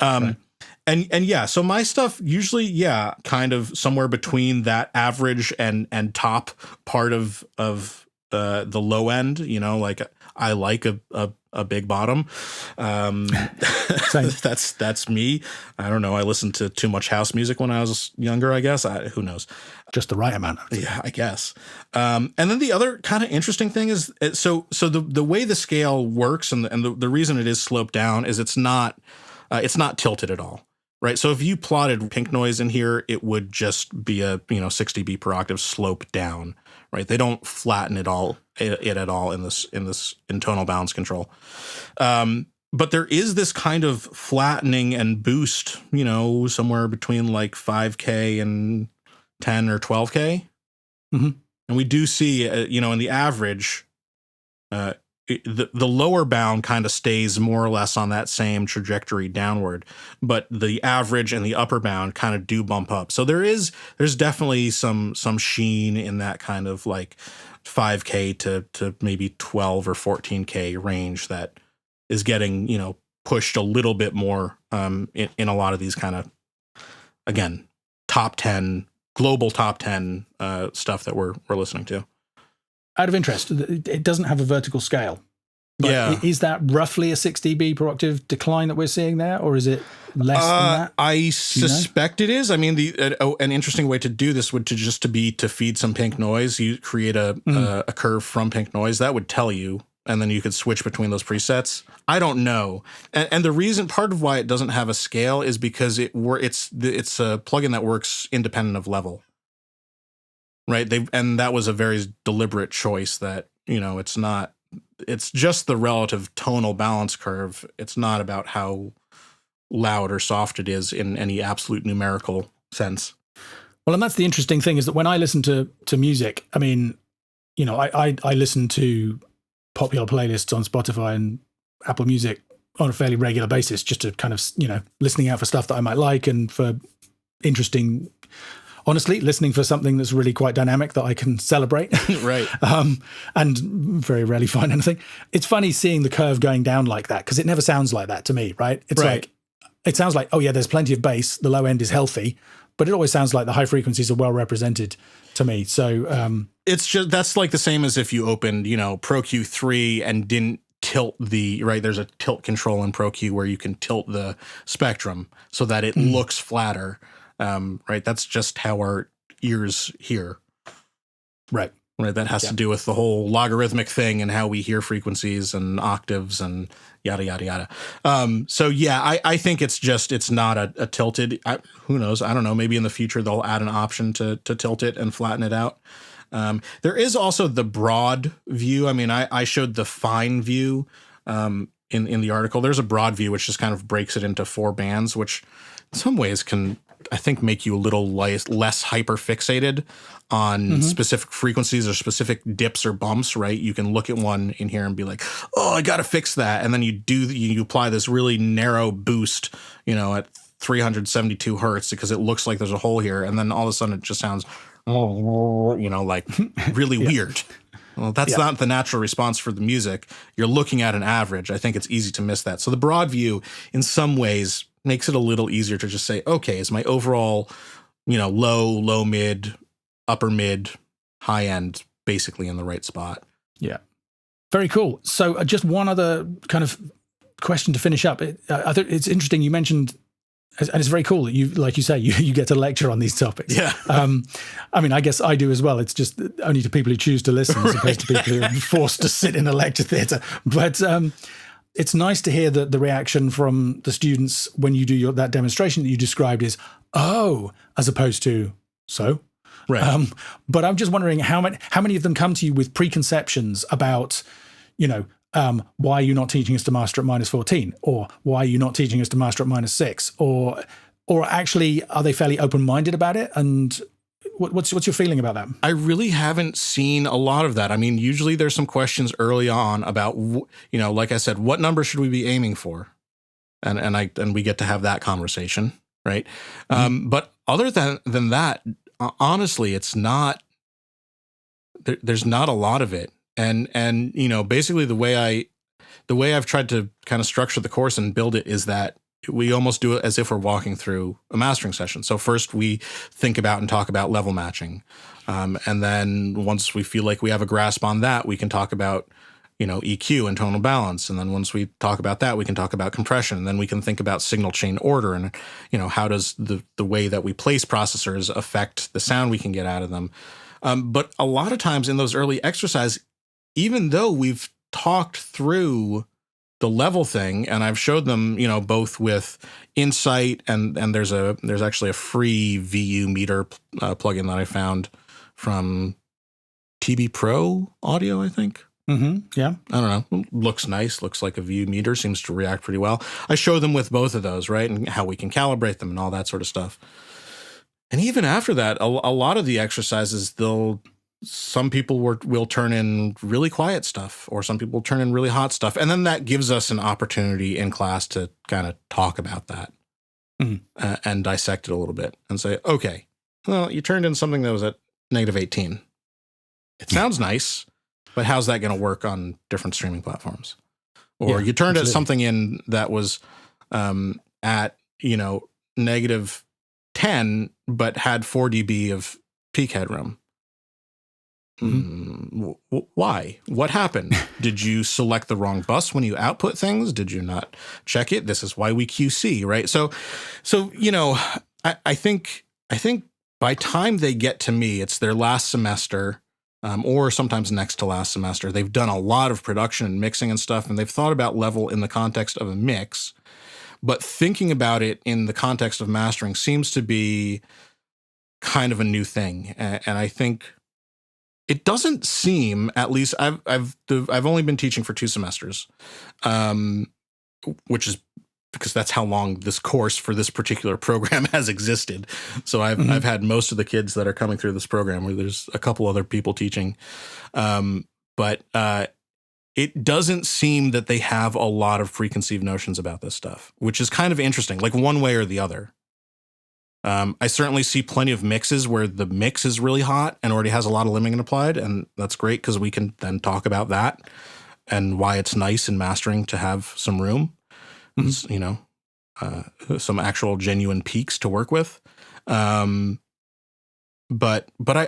Right. And yeah, so my stuff usually, kind of somewhere between that average and top part of the low end, like I like a big bottom. That's me. I don't know. I listened to too much house music when I was younger, I guess. Who knows? Just the right amount. Yeah, I guess. And then the other kind of interesting thing is, so the way the scale works and the reason it is sloped down is it's not tilted at all. Right. So if you plotted pink noise in here, it would just be a, 60 dB per octave slope down. Right. They don't flatten it at all in tonal balance control. But there is this kind of flattening and boost, somewhere between like 5K and 10 or 12K. Mm-hmm. And we do see, in the average, the lower bound kind of stays more or less on that same trajectory downward, but the average and the upper bound kind of do bump up. So there's definitely some sheen in that kind of like 5K to maybe 12 or 14K range that is getting, pushed a little bit more in a lot of these kind of, again, global top 10 stuff that we're listening to. Out of interest, it doesn't have a vertical scale. But is that roughly a 6 dB per octave decline that we're seeing there, or is it less than that? I suspect it is. I mean, an interesting way to do this would to feed some pink noise. You create a curve from pink noise that would tell you, and then you could switch between those presets. I don't know, and the reason, part of why it doesn't have a scale is because it's a plugin that works independent of level. Right. And that was a very deliberate choice that, it's just the relative tonal balance curve. It's not about how loud or soft it is in any absolute numerical sense. Well, and that's the interesting thing is that when I listen to music, I mean, I listen to popular playlists on Spotify and Apple Music on a fairly regular basis, just to kind of, listening out for stuff that I might like and for interesting. Honestly, listening for something that's really quite dynamic that I can celebrate. Right. And very rarely find anything. It's funny seeing the curve going down like that because it never sounds like that to me, right? It's right. It sounds like, oh yeah, there's plenty of bass. The low end is healthy, but it always sounds like the high frequencies are well represented to me. So it's just, that's like the same as if you opened, Pro Q3 and didn't tilt there's a tilt control in Pro Q where you can tilt the spectrum so that it looks flatter. Right. That's just how our ears hear. Right. Right. That has to do with the whole logarithmic thing and how we hear frequencies and octaves and yada, yada, yada. So, yeah, I think it's not a tilted. Who knows? I don't know. Maybe in the future they'll add an option to tilt it and flatten it out. There is also the broad view. I mean, I showed the fine view in the article. There's a broad view, which just kind of breaks it into 4 bands, which in some ways can, I think, make you a little less hyper fixated on specific frequencies or specific dips or bumps, right? You can look at one in here and be like, oh, I got to fix that. And then you apply this really narrow boost, at 372 hertz because it looks like there's a hole here. And then all of a sudden it just sounds like really weird. Well, that's not the natural response for the music. You're looking at an average. I think it's easy to miss that. So the broad view in some ways makes it a little easier to just say, okay, is my overall, low, mid, upper mid, high end basically in the right spot? Yeah. Very cool. So just one other kind of question to finish up. I think it's interesting. You mentioned, and it's very cool that you, like you say, you get to lecture on these topics. Yeah. I mean, I guess I do as well. It's just only to people who choose to listen as opposed to people who are forced to sit in a lecture theatre. But it's nice to hear the reaction from the students when you do that demonstration that you described is, oh, as opposed to, so? Right. But I'm just wondering how many of them come to you with preconceptions about, why are you not teaching us to master at -14, or why are you not teaching us to master at -6, or actually are they fairly open-minded about it? And what's your feeling about that? I really haven't seen a lot of that. I mean, usually there's some questions early on about, like I said, what number should we be aiming for, and we get to have that conversation, right? Mm-hmm. But other than that, honestly, it's not. There's not a lot of it. And basically the way I've tried to kind of structure the course and build it is that we almost do it as if we're walking through a mastering session. So first we think about and talk about level matching. And then once we feel like we have a grasp on that, we can talk about, EQ and tonal balance. And then once we talk about that, we can talk about compression. And then we can think about signal chain order and, how does the way that we place processors affect the sound we can get out of them. But a lot of times in those early exercises, even though we've talked through the level thing, and I've showed them, both with Insight and there's actually a free VU meter plugin that I found from TB Pro Audio, I think. Mm-hmm. Yeah. I don't know. Looks nice. Looks like a VU meter. Seems to react pretty well. I show them with both of those, right, and how we can calibrate them and all that sort of stuff. And even after that, a lot of the exercises, some people will turn in really quiet stuff, or some people turn in really hot stuff. And then that gives us an opportunity in class to kind of talk about that and dissect it a little bit and say, okay, well, you turned in something that was at -18. It sounds nice, but how's that going to work on different streaming platforms? Or you turned something in that was at, -10, but had 4 dB of peak headroom. Why? What happened? Did you select the wrong bus when you output things? Did you not check it? This is why we QC, right? So I think by time they get to me, it's their last semester, or sometimes next to last semester. They've done a lot of production and mixing and stuff, and they've thought about level in the context of a mix, but thinking about it in the context of mastering seems to be kind of a new thing, and I think. It doesn't seem, at least I've only been teaching for 2 semesters, which is because that's how long this course for this particular program has existed. So I've had most of the kids that are coming through this program, where there's a couple other people teaching, but it doesn't seem that they have a lot of preconceived notions about this stuff, which is kind of interesting, like one way or the other. I certainly see plenty of mixes where the mix is really hot and already has a lot of limiting applied, and that's great because we can then talk about that and why it's nice in mastering to have some room, some actual genuine peaks to work with. But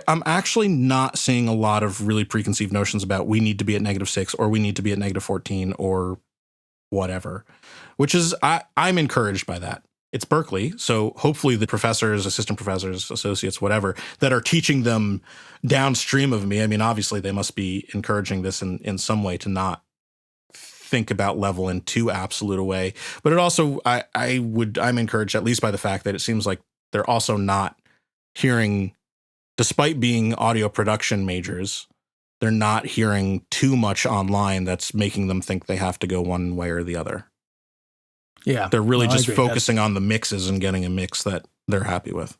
I'm actually not seeing a lot of really preconceived notions about we need to be at -6 or we need to be at -14 or whatever, which is I'm encouraged by that. It's Berkeley, so hopefully the professors, assistant professors, associates, whatever, that are teaching them downstream of me, I mean, obviously they must be encouraging this in some way to not think about level in too absolute a way. But it also, I'm encouraged at least by the fact that it seems like they're also not hearing, despite being audio production majors, they're not hearing too much online that's making them think they have to go one way or the other. Yeah. They're really just focusing on the mixes and getting a mix that they're happy with.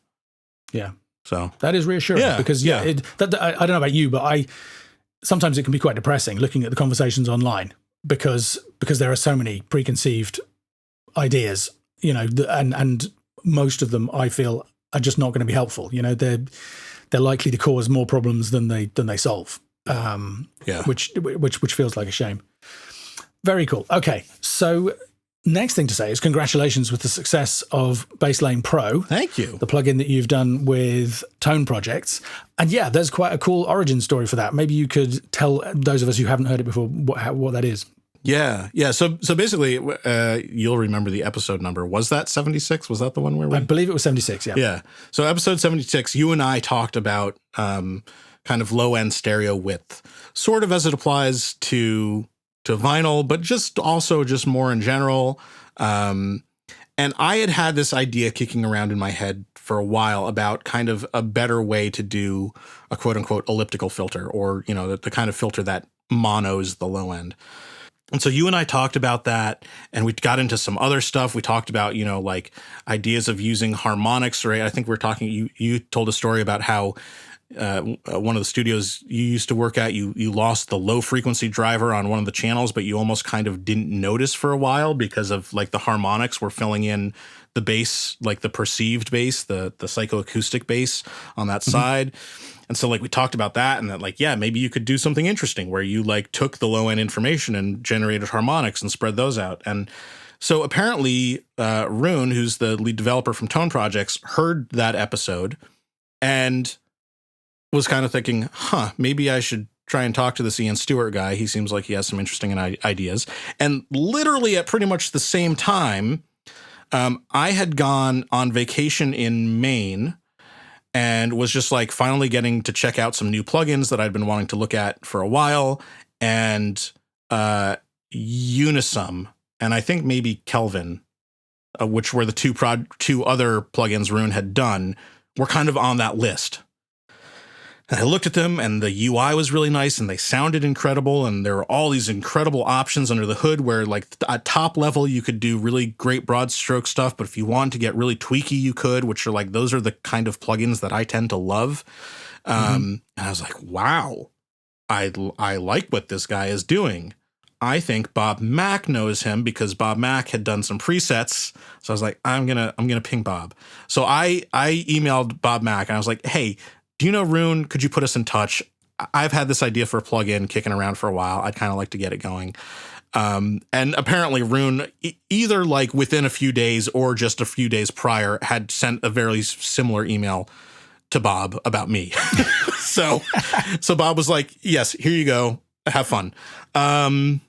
Yeah. So that is reassuring because I don't know about you, but sometimes it can be quite depressing looking at the conversations online because there are so many preconceived ideas, and most of them I feel are just not going to be helpful. You know, they're likely to cause more problems than they solve. Which feels like a shame. Very cool. Okay, so next thing to say is congratulations with the success of Basslane Pro. Thank you. The plugin that you've done with Tone Projects. And yeah, there's quite a cool origin story for that. Maybe you could tell those of us who haven't heard it before what that is. Yeah. So basically, you'll remember the episode number. Was that 76? Was that the one where we... I believe it was 76, yeah. Yeah. So episode 76, you and I talked about kind of low-end stereo width, sort of as it applies to vinyl, but just more in general. And I had this idea kicking around in my head for a while about kind of a better way to do a quote-unquote elliptical filter, or, you know, the kind of filter that monos the low end. And so you and I talked about that, and we got into some other stuff. We talked about, you know, like ideas of using harmonics, right? I think we're talking, you told a story about how one of the studios you used to work at, you lost the low frequency driver on one of the channels, but you almost kind of didn't notice for a while because of like the harmonics were filling in the bass, like the perceived bass, the psychoacoustic bass on that side. And so like we talked about that, and that like, yeah, maybe you could do something interesting where you like took the low end information and generated harmonics and spread those out. And so apparently Rune, who's the lead developer from Tone Projects, heard that episode and was kind of thinking, maybe I should try and talk to this Ian Stewart guy. He seems like he has some interesting ideas. And literally at pretty much the same time, I had gone on vacation in Maine and was just like finally getting to check out some new plugins that I'd been wanting to look at for a while. And Unisum, and I think maybe Kelvin, which were the two other plugins Rune had done, were kind of on that list. And I looked at them, and the UI was really nice, and they sounded incredible, and there were all these incredible options under the hood where, like, at top level, you could do really great broad stroke stuff, but if you wanted to get really tweaky, you could, which are, like, those are the kind of plugins that I tend to love. And I was like, wow, I like what this guy is doing. I think Bob Mack knows him because Bob Mack had done some presets. So I was like, I'm gonna ping Bob. So I emailed Bob Mack, and I was like, hey, do you know Rune? Could you put us in touch? I've had this idea for a plugin kicking around for a while. I'd kind of like to get it going. And apparently Rune, either like within a few days or just a few days prior, had sent a very similar email to Bob about me. So Bob was like, yes, here you go. Have fun. And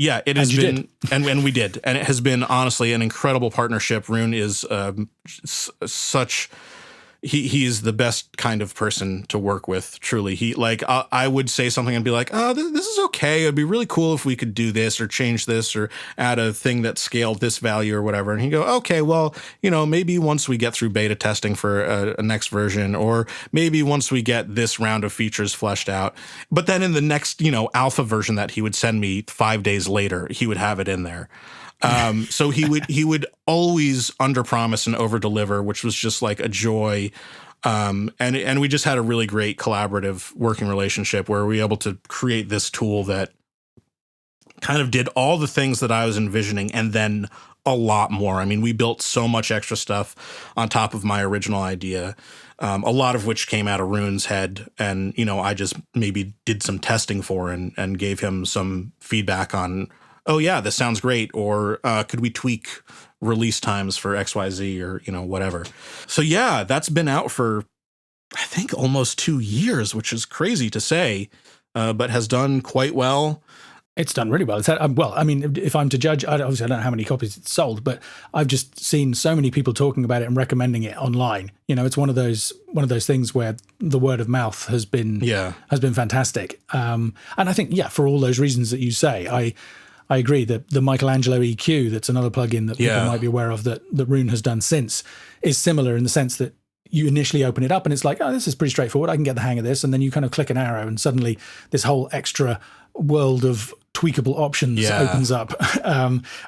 yeah, it has been, and we did. And it has been honestly an incredible partnership. Rune is such... He is the best kind of person to work with, truly. He like I would say something and be like, oh, this is okay. It'd be really cool if we could do this or change this or add a thing that scaled this value or whatever. And he'd go, okay, well, you know, maybe once we get through beta testing for a next version, or maybe once we get this round of features fleshed out. But then in the next, you know, alpha version that he would send me 5 days later, he would have it in there. So he would always underpromise and overdeliver, which was just like a joy. And we just had a really great collaborative working relationship where we were able to create this tool that kind of did all the things that I was envisioning and then a lot more. I mean, we built so much extra stuff on top of my original idea, a lot of which came out of Rune's head. And, you know, I just maybe did some testing for and gave him some feedback on, oh yeah, this sounds great. Or could we tweak release times for XYZ or, you know, whatever. So yeah, that's been out for, I think, almost 2 years, which is crazy to say, but has done quite well. It's done really well. Well, I mean, if I'm to judge, obviously I don't know how many copies it's sold, but I've just seen so many people talking about it and recommending it online. You know, it's one of those things where the word of mouth has been fantastic. And I think, yeah, for all those reasons that you say, I agree that the Michelangelo EQ, that's another plugin that people might be aware of that Rune has done since, is similar in the sense that you initially open it up and it's like, oh, this is pretty straightforward. I can get the hang of this. And then you kind of click an arrow and suddenly this whole extra world of tweakable options opens up.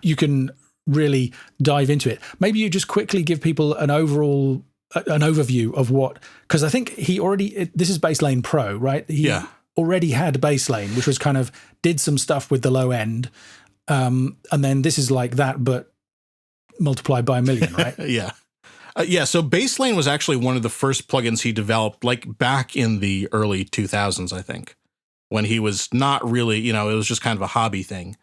You can really dive into it. Maybe you just quickly give people an overview of what, because I think this is Basslane Pro, right? He already had Basslane, which was kind of did some stuff with the low end. And then this is like that, but multiplied by a million, right? Yeah. Yeah, so Baselane was actually one of the first plugins he developed, like back in the early 2000s, I think, when he was not really, it was just kind of a hobby thing.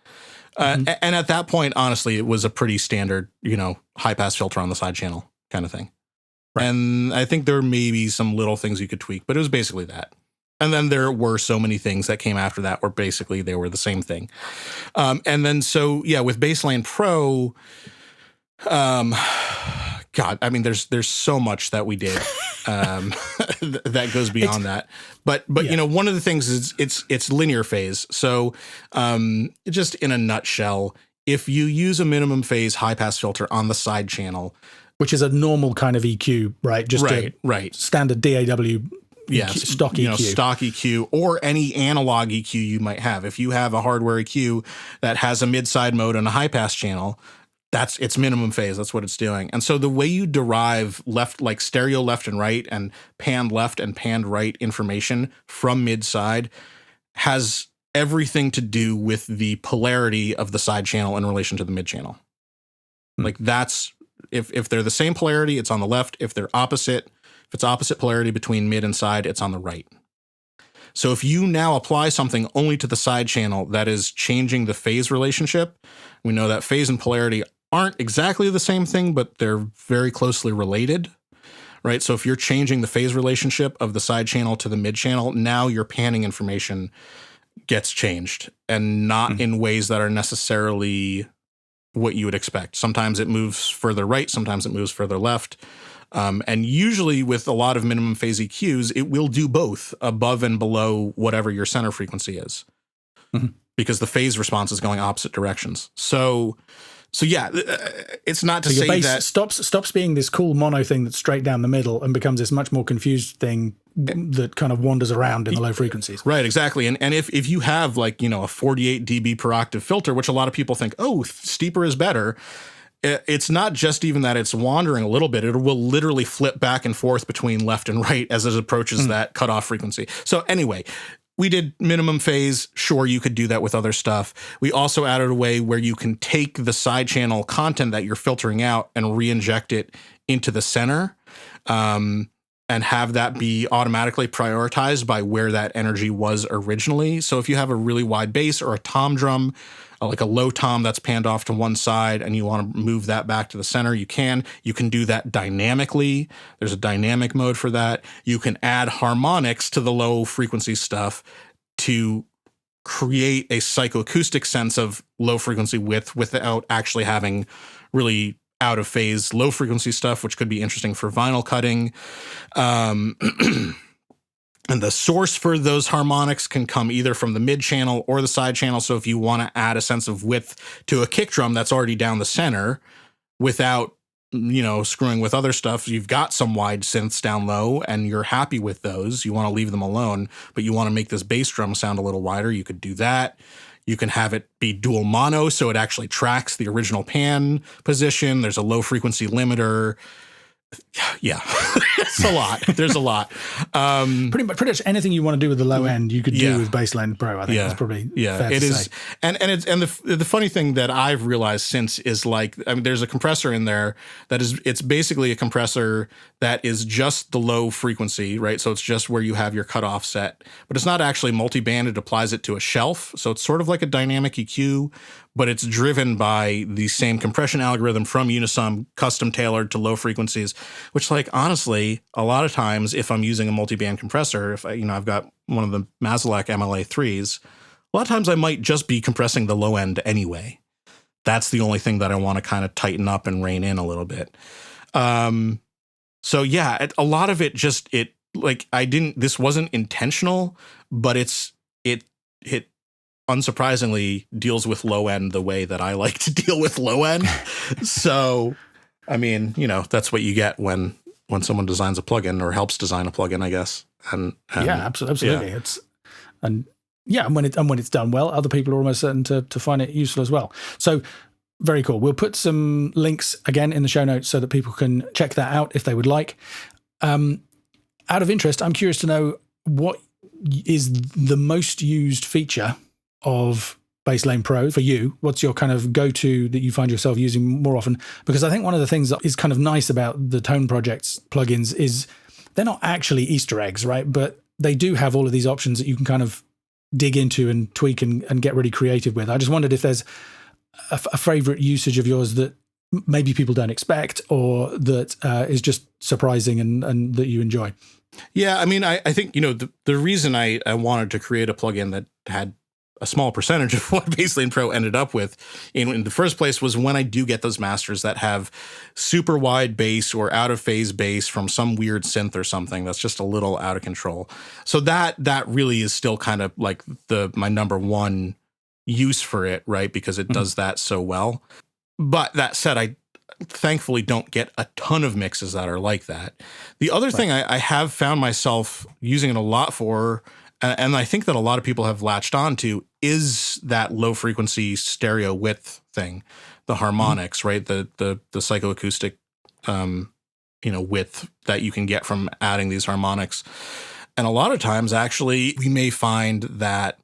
And at that point, honestly, it was a pretty standard, high pass filter on the side channel kind of thing. Right. And I think there may be some little things you could tweak, but it was basically that. And then there were so many things that came after that where basically they were the same thing. And then with Baselane Pro, God, I mean, there's so much that we did that goes beyond that. But one of the things is it's linear phase. So just in a nutshell, if you use a minimum phase high pass filter on the side channel, which is a normal kind of EQ, right? Just right. Standard DAW. Stock EQ. Stock EQ or any analog EQ you might have. If you have a hardware EQ that has a mid-side mode and a high pass channel, that's its minimum phase. That's what it's doing. And so the way you derive like stereo left and right and panned left and panned right information from mid-side has everything to do with the polarity of the side channel in relation to the mid channel. Like that's, if they're the same polarity, it's on the left. If they're opposite, if it's opposite polarity between mid and side, it's on the right. So if you now apply something only to the side channel that is changing the phase relationship, we know that phase and polarity aren't exactly the same thing, but they're very closely related, right? So if you're changing the phase relationship of the side channel to the mid channel, now your panning information gets changed and not in ways that are necessarily what you would expect. Sometimes it moves further right, sometimes it moves further left. And usually with a lot of minimum phase EQs, it will do both above and below whatever your center frequency is, because the phase response is going opposite directions. So yeah, it's not to say bass that stops being this cool mono thing that's straight down the middle and becomes this much more confused thing that kind of wanders around in the low frequencies. Right, exactly. And if you have like, a 48 dB per octave filter, which a lot of people think, oh, steeper is better. It's not just even that it's wandering a little bit. It will literally flip back and forth between left and right as it approaches that cutoff frequency. So anyway, we did minimum phase. Sure, you could do that with other stuff. We also added a way where you can take the side channel content that you're filtering out and re-inject it into the center, and have that be automatically prioritized by where that energy was originally. So if you have a really wide bass or a tom drum, like a low tom that's panned off to one side and you want to move that back to the center, you can. You can do that dynamically. There's a dynamic mode for that. You can add harmonics to the low frequency stuff to create a psychoacoustic sense of low frequency width without actually having really out of phase low frequency stuff, which could be interesting for vinyl cutting. And the source for those harmonics can come either from the mid channel or the side channel. So if you want to add a sense of width to a kick drum that's already down the center without, screwing with other stuff, you've got some wide synths down low and you're happy with those. You want to leave them alone, but you want to make this bass drum sound a little wider. You could do that. You can have it be dual mono, so it actually tracks the original pan position. There's a low frequency limiter. Yeah, it's a lot. There's a lot. Pretty much anything you want to do with the low end, you could do with Baselane Pro. I think that's probably fair to say. And the funny thing that I've realized since is like, there's a compressor in there it's basically a compressor that is just the low frequency, right? So it's just where you have your cutoff set, but it's not actually multi-band. It applies it to a shelf, so it's sort of like a dynamic EQ, but it's driven by the same compression algorithm from Unisom, custom tailored to low frequencies, which, like, honestly, a lot of times if I'm using a multi-band compressor, if I've got one of the Mazalak MLA3s, a lot of times I might just be compressing the low end anyway. That's the only thing that I want to kind of tighten up and rein in a little bit. So yeah, a lot of it just, this wasn't intentional, but it unsurprisingly deals with low end the way that I like to deal with low end. So, that's what you get when someone designs a plugin or helps design a plugin, I guess. And yeah, absolutely. Yeah. And when it's done well, other people are almost certain to find it useful as well. So very cool. We'll put some links again in the show notes so that people can check that out if they would like. Out of interest, I'm curious to know what is the most used feature of Baselane Pro for you? What's your kind of go-to that you find yourself using more often? Because I think one of the things that is kind of nice about the Tone Project's plugins is they're not actually Easter eggs, right? But they do have all of these options that you can kind of dig into and tweak and get really creative with. I just wondered if there's a favorite usage of yours that maybe people don't expect, or that is just surprising and that you enjoy. Yeah, I mean, I think, the reason I wanted to create a plugin that had a small percentage of what Baselane Pro ended up with in the first place was when I do get those masters that have super wide bass or out of phase bass from some weird synth or something that's just a little out of control. So that really is still kind of like my number one use for it, right? Because it does that so well. But that said, I thankfully don't get a ton of mixes that are like that. The other thing I have found myself using it a lot for, and I think that a lot of people have latched on to, is that low frequency stereo width thing, the harmonics, right? The psychoacoustic, width that you can get from adding these harmonics. And a lot of times, actually, we may find that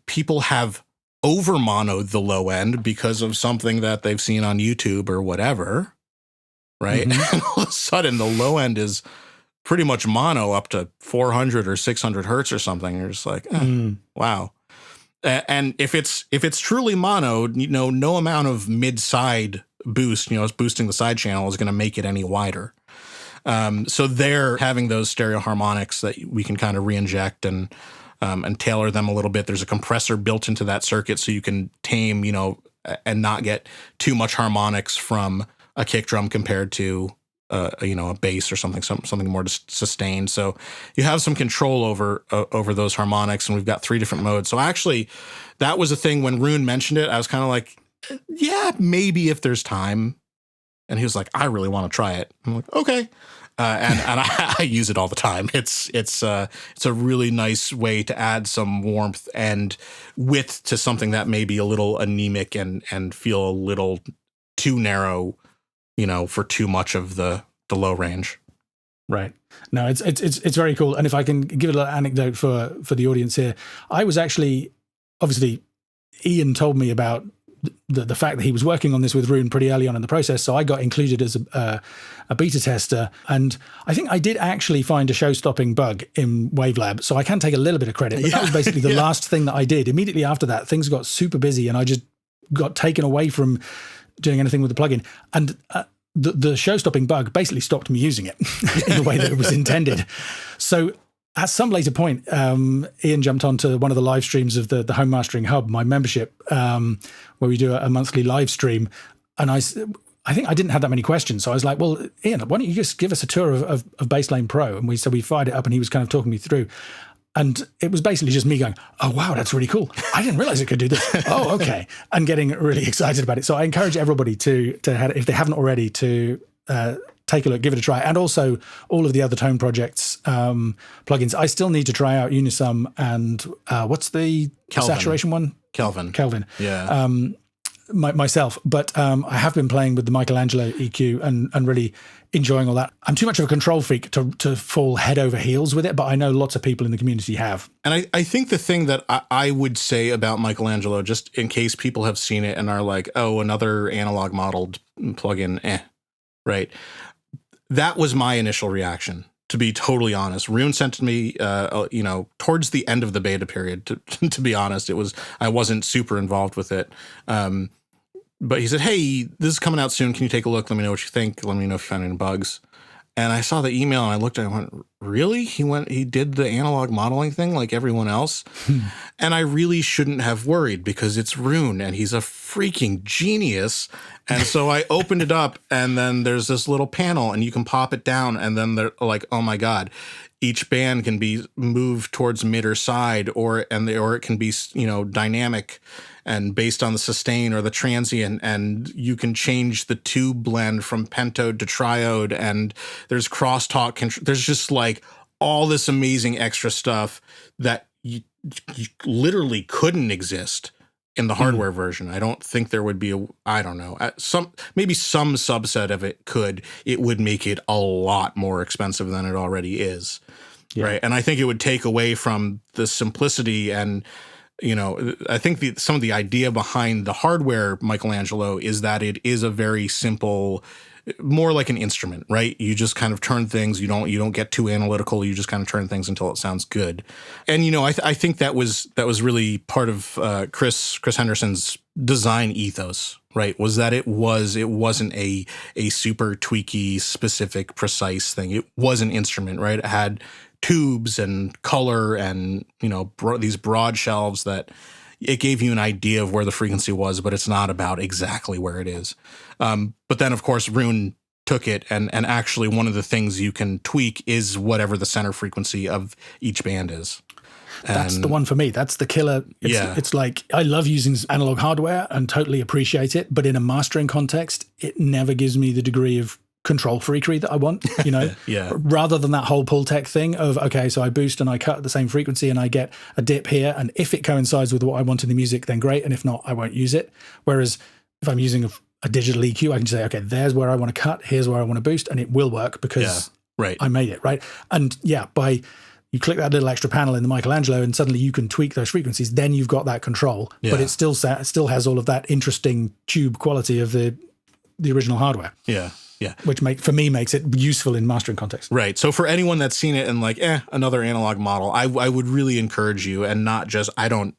people have over monoed the low end because of something that they've seen on YouTube or whatever, right? And all of a sudden, the low end is pretty much mono up to 400 or 600 hertz or something. You're just like, wow. And if it's truly mono, no amount of mid-side boost, boosting the side channel is going to make it any wider. So they're having those stereo harmonics that we can kind of re-inject and tailor them a little bit. There's a compressor built into that circuit so you can tame, and not get too much harmonics from a kick drum compared to a bass or something more sustained. So you have some control over those harmonics, and we've got 3 different modes. So actually, that was a thing when Rune mentioned it. I was kind of like, yeah, maybe if there's time. And he was like, I really want to try it. I'm like, okay. And I use it all the time. It's a really nice way to add some warmth and width to something that may be a little anemic and feel a little too narrow, for too much of the low range. Right. No, it's very cool. And if I can give a little anecdote for the audience here, I was actually, obviously, Ian told me about the fact that he was working on this with Rune pretty early on in the process. So I got included as a beta tester. And I think I did actually find a show-stopping bug in Wavelab. So I can take a little bit of credit. But that was basically the last thing that I did. Immediately after that, things got super busy and I just got taken away from doing anything with the plugin. And the show-stopping bug basically stopped me using it in the way that it was intended. So at some later point, Ian jumped onto one of the live streams of the Home Mastering Hub, my membership, where we do a monthly live stream. And I think I didn't have that many questions. So I was like, well, Ian, why don't you just give us a tour of Baselane Pro? And we fired it up and he was kind of talking me through. And it was basically just me going, oh, wow, that's really cool. I didn't realize it could do this. Oh, okay. And getting really excited about it. So I encourage everybody to have, if they haven't already, to take a look, give it a try. And also all of the other Tone Projects plugins. I still need to try out Unisum and what's the saturation one? Kelvin. Yeah. Myself. But I have been playing with the Michelangelo EQ and really enjoying all that. I'm too much of a control freak to fall head over heels with it, but I know lots of people in the community have. And I think the thing that I would say about Michelangelo, just in case people have seen it and are like, oh, another analog modeled plugin, right? That was my initial reaction, to be totally honest. Rune sent to me, towards the end of the beta period, to be honest. I wasn't super involved with it. But he said, hey, this is coming out soon. Can you take a look? Let me know what you think. Let me know if you found any bugs. And I saw the email and I looked at it and I went, really? He did the analog modeling thing like everyone else? And I really shouldn't have worried because it's Rune and he's a freaking genius. And so I opened it up and then there's this little panel and you can pop it down and then they're like, oh my God, each band can be moved towards mid or side or it can be, dynamic and based on the sustain or the transient, and you can change the tube blend from pentode to triode, and there's crosstalk control. There's just like all this amazing extra stuff that you literally couldn't exist in the hardware version. I don't think there would be maybe some subset of it could. It would make it a lot more expensive than it already is. Yeah. Right. And I think it would take away from the simplicity and I think some of the idea behind the hardware Michelangelo is that it is a very simple, more like an instrument, right? You just kind of turn things. You don't get too analytical. You just kind of turn things until it sounds good. And I think that was really part of Chris Henderson's design ethos, right? Was that it wasn't a super tweaky, specific, precise thing. It was an instrument, right? It had tubes and color and these broad shelves that it gave you an idea of where the frequency was, but it's not about exactly where it is. But then, of course, Rune took it, and actually one of the things you can tweak is whatever the center frequency of each band is. That's the one for me. That's the killer. It's like, I love using analog hardware and totally appreciate it, but in a mastering context, it never gives me the degree of control freakery that I want, rather than that whole pull tech thing of, okay, so I boost and I cut at the same frequency and I get a dip here. And if it coincides with what I want in the music, then great. And if not, I won't use it. Whereas if I'm using a digital EQ, I can say, okay, there's where I want to cut. Here's where I want to boost. And it will work because I made it, right? And you click that little extra panel in the Michelangelo and suddenly you can tweak those frequencies. Then you've got that control, but it still has all of that interesting tube quality of the original hardware. Yeah. Which makes it useful in mastering context. Right. So for anyone that's seen it and like, another analog model, I would really encourage you, and not just, I don't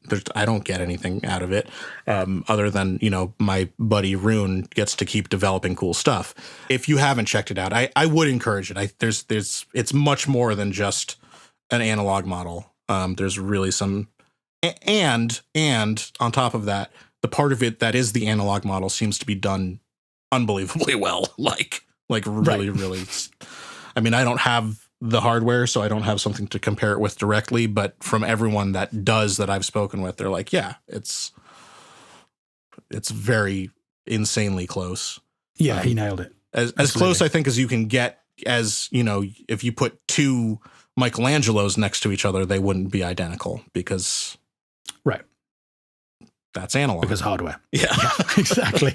get anything out of it other than, my buddy Rune gets to keep developing cool stuff. If you haven't checked it out, I would encourage it. It's much more than just an analog model. There's really some, and on top of that, the part of it that is the analog model seems to be done unbelievably well, like really, really. I mean, I don't have the hardware, so I don't have something to compare it with directly, but from everyone that does that I've spoken with, they're like, yeah, it's very insanely close. Yeah, he nailed it. As close, I think, as you can get, as, if you put two Michelangelos next to each other, they wouldn't be identical because that's analog. Because hardware. Yeah. Exactly.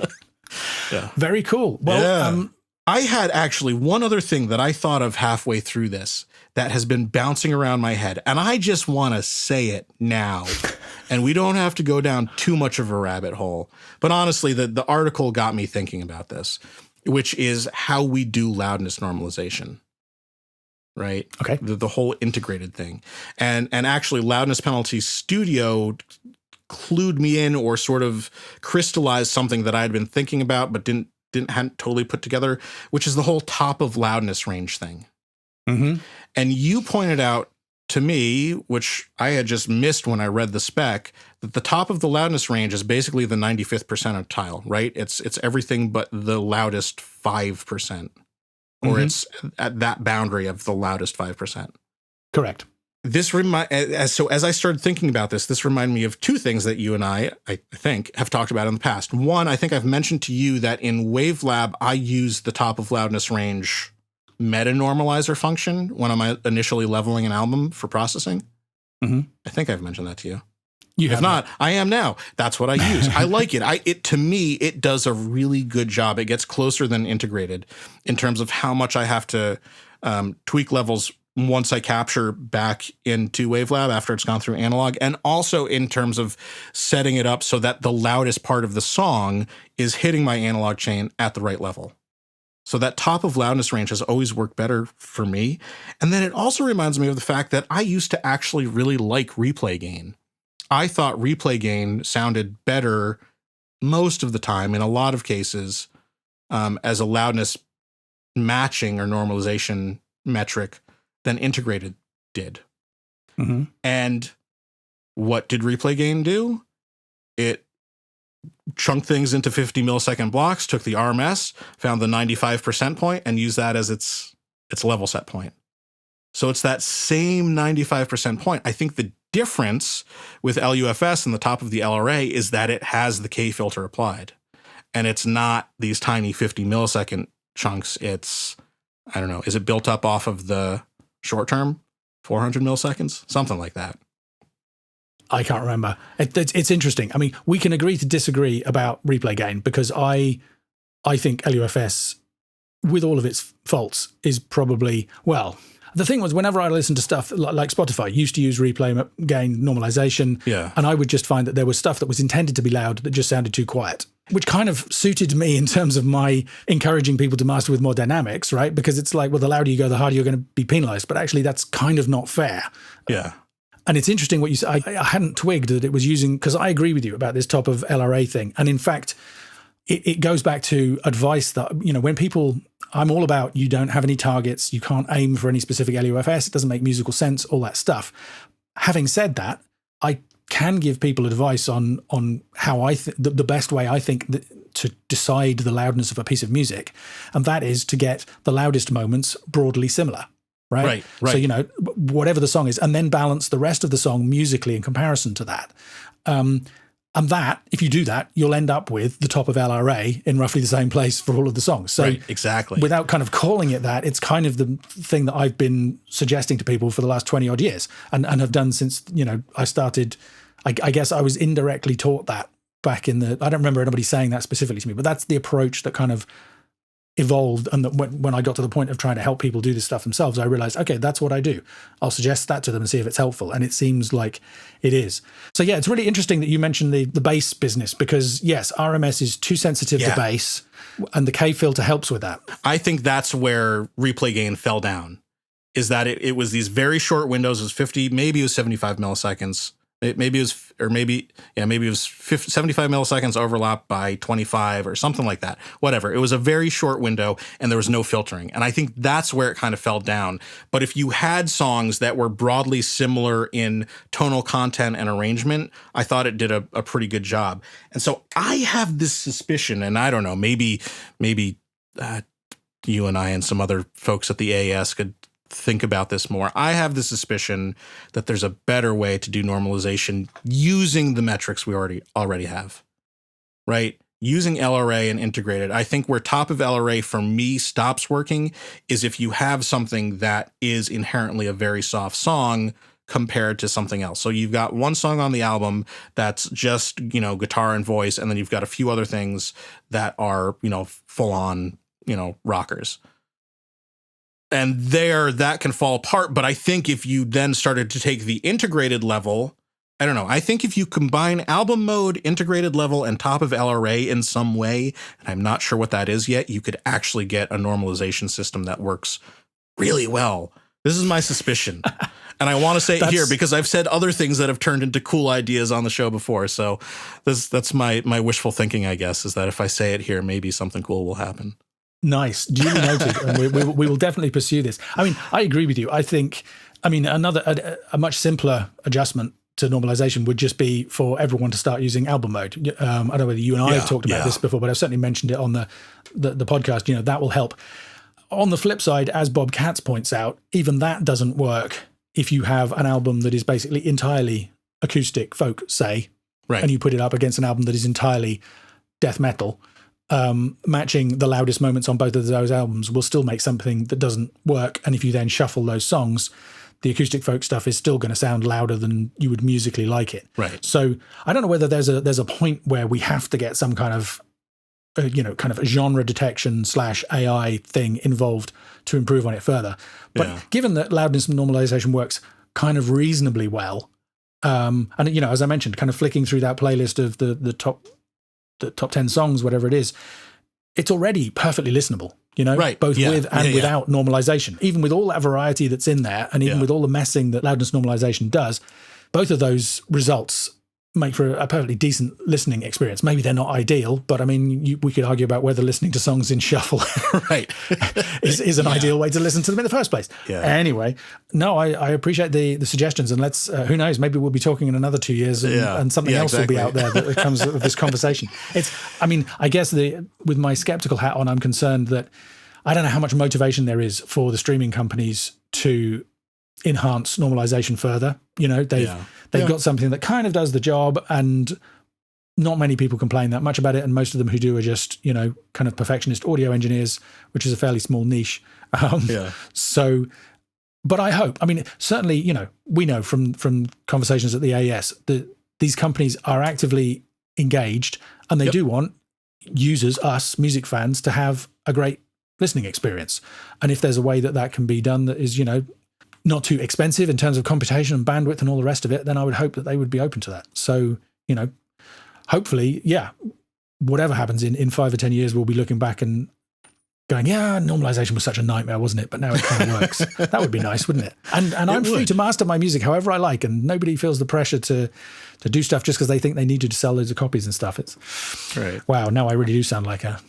Yeah. Very cool. Well, I had actually one other thing that I thought of halfway through this that has been bouncing around my head, and I just want to say it now. And we don't have to go down too much of a rabbit hole. But honestly, the article got me thinking about this, which is how we do loudness normalization. Right? Okay. The whole integrated thing. And actually, Loudness Penalty Studio clued me in, or sort of crystallized something that I had been thinking about but hadn't totally put together, which is the whole top of loudness range thing. Mm-hmm. And you pointed out to me, which I had just missed when I read the spec, that the top of the loudness range is basically the 95th percentile, right? It's everything but the loudest 5%, or it's at that boundary of the loudest 5%. Correct. So as I started thinking about this reminded me of two things that you and I think, have talked about in the past. One, I think I've mentioned to you that in WaveLab, I use the top of loudness range meta normalizer function when I'm initially leveling an album for processing. Mm-hmm. I think I've mentioned that to you. If not, I am now. That's what I use. I like it. To me, it does a really good job. It gets closer than integrated in terms of how much I have to tweak levels once I capture back into WaveLab after it's gone through analog, and also in terms of setting it up so that the loudest part of the song is hitting my analog chain at the right level. So that top of loudness range has always worked better for me. And then it also reminds me of the fact that I used to actually really like replay gain. I thought replay gain sounded better most of the time, in a lot of cases, as a loudness matching or normalization metric than integrated did. Mm-hmm. And what did replay gain do? It chunked things into 50 millisecond blocks, took the RMS, found the 95% point, and used that as its level set point. So it's that same 95% point. I think the difference with LUFS in the top of the LRA is that it has the K filter applied. And it's not these tiny 50 millisecond chunks. It's, I don't know, is it built up off of the short term, 400 milliseconds, something like that? I can't remember. It's interesting. I mean, we can agree to disagree about replay gain, because I think LUFS, with all of its faults, is probably, well, The thing was, whenever I listened to stuff like Spotify used to use replay gain normalization, and I would just find that there was stuff that was intended to be loud that just sounded too quiet, which kind of suited me in terms of my encouraging people to master with more dynamics, right? Because it's like, well, the louder you go, the harder you're going to be penalized. But actually, that's kind of not fair. Yeah. And it's interesting what you said. I hadn't twigged that it was using, because I agree with you about this top of LRA thing. And in fact, it goes back to advice that, when people, I'm all about, you don't have any targets, you can't aim for any specific LUFS, it doesn't make musical sense, all that stuff. Having said that, I can give people advice on how the best way I think to decide the loudness of a piece of music. And that is to get the loudest moments broadly similar. Right. So, whatever the song is, and then balance the rest of the song musically in comparison to that. And that, if you do that, you'll end up with the top of LRA in roughly the same place for all of the songs. So exactly. Without kind of calling it that, it's kind of the thing that I've been suggesting to people for the last 20 odd years and have done since, I started. I guess I was indirectly taught that back in I don't remember anybody saying that specifically to me, but that's the approach that kind of evolved. And that when I got to the point of trying to help people do this stuff themselves, I realized, okay, that's what I do. I'll suggest that to them and see if it's helpful. And it seems like it is. So yeah, it's really interesting that you mentioned the bass business, because yes, RMS is too sensitive to bass, and the K filter helps with that. I think that's where replay gain fell down, is that it was these very short windows. It was 50, maybe it was 75 milliseconds. Maybe it was 75 milliseconds overlap by 25 or something like that. Whatever. It was a very short window and there was no filtering. And I think that's where it kind of fell down. But if you had songs that were broadly similar in tonal content and arrangement, I thought it did a pretty good job. And so I have this suspicion, and I don't know, maybe you and I and some other folks at the AAS could think about this more. I have the suspicion that there's a better way to do normalization using the metrics we already have, right? Using LRA and integrated. I think where top of LRA for me stops working is if you have something that is inherently a very soft song compared to something else. So you've got one song on the album that's just, guitar and voice, and then you've got a few other things that are, full on, rockers. And that can fall apart. But I think if you then started to take the integrated level, I don't know. I think if you combine album mode, integrated level, and top of LRA in some way, and I'm not sure what that is yet, you could actually get a normalization system that works really well. This is my suspicion. And I want to say it here because I've said other things that have turned into cool ideas on the show before. So that's my wishful thinking, I guess, is that if I say it here, maybe something cool will happen. Nice. Duly noted. And we will definitely pursue this. I mean, I agree with you. I think, another a much simpler adjustment to normalization would just be for everyone to start using album mode. I don't know whether you and I have talked about this before, but I've certainly mentioned it on the podcast. That will help. On the flip side, as Bob Katz points out, even that doesn't work if you have an album that is basically entirely acoustic folk, say, and you put it up against an album that is entirely death metal. Matching the loudest moments on both of those albums will still make something that doesn't work. And if you then shuffle those songs, the acoustic folk stuff is still going to sound louder than you would musically like it. Right. So I don't know whether there's a point where we have to get some kind of genre detection / AI thing involved to improve on it further. But given that loudness normalization works kind of reasonably well, and as I mentioned, kind of flicking through that playlist of the top 10 songs, whatever it is, it's already perfectly listenable, both with and without normalization. Even with all that variety that's in there, and even with all the messing that loudness normalization does, both of those results make for a perfectly decent listening experience. Maybe they're not ideal, but we could argue about whether listening to songs in shuffle is an ideal way to listen to them in the first place. Yeah. Anyway, no, I appreciate the suggestions, and let's, who knows, maybe we'll be talking in another 2 years and something else will be out there that comes of this conversation. I guess with my skeptical hat on, I'm concerned that I don't know how much motivation there is for the streaming companies to enhance normalization further. They've got something that kind of does the job, and not many people complain that much about it. And most of them who do are just, kind of perfectionist audio engineers, which is a fairly small niche. So, but I hope, certainly, we know from conversations at the AES that these companies are actively engaged, and they do want users, us, music fans, to have a great listening experience. And if there's a way that can be done that is, not too expensive in terms of computation and bandwidth and all the rest of it, then I would hope that they would be open to that. So, hopefully, whatever happens in 5 or 10 years, we'll be looking back and going, normalization was such a nightmare, wasn't it? But now it kind of works. That would be nice, wouldn't it? And I'm free to master my music however I like, and nobody feels the pressure to do stuff just because they think they need to sell loads of copies and stuff. It's right. Wow, now I really do sound like a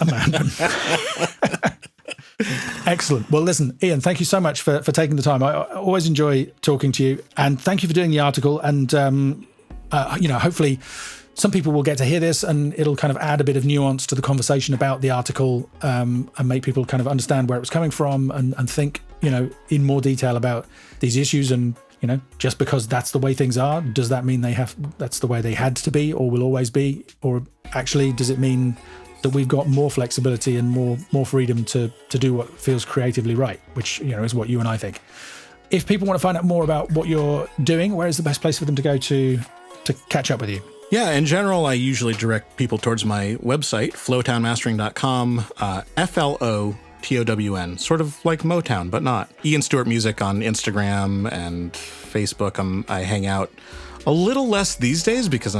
man. Excellent. Well, listen, Ian, thank you so much for taking the time. I always enjoy talking to you, and thank you for doing the article. And, hopefully some people will get to hear this and it'll kind of add a bit of nuance to the conversation about the article, and make people kind of understand where it was coming from and think, in more detail about these issues. And, just because that's the way things are, does that mean that's the way they had to be or will always be? Or actually, does it mean that we've got more flexibility and more freedom to do what feels creatively right, which, is what you and I think. If people want to find out more about what you're doing, where is the best place for them to go to catch up with you? Yeah, in general, I usually direct people towards my website, flowtownmastering.com, FLOTOWN, sort of like Motown, but not. Ian Stewart Music on Instagram and Facebook. I hang out a little less these days because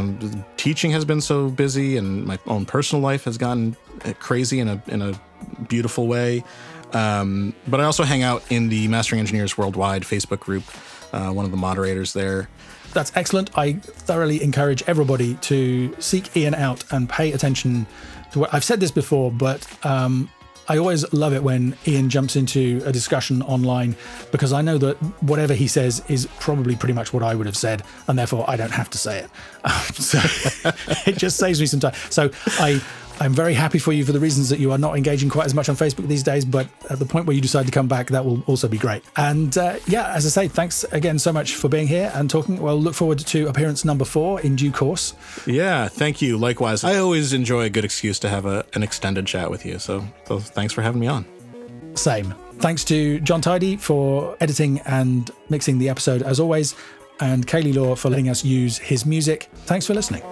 teaching has been so busy and my own personal life has gotten crazy in a beautiful way. But I also hang out in the Mastering Engineers Worldwide Facebook group, one of the moderators there. That's excellent. I thoroughly encourage everybody to seek Ian out and pay attention to what I've said this before, but I always love it when Ian jumps into a discussion online, because I know that whatever he says is probably pretty much what I would have said, and therefore I don't have to say it. So it just saves me some time. So I'm very happy for you for the reasons that you are not engaging quite as much on Facebook these days, but at the point where you decide to come back, that will also be great. And as I say, thanks again so much for being here and talking. Well, look forward to appearance number 4 in due course. Yeah, thank you. Likewise. I always enjoy a good excuse to have an extended chat with you. So thanks for having me on. Same. Thanks to John Tidy for editing and mixing the episode as always, and Kaylee Law for letting us use his music. Thanks for listening.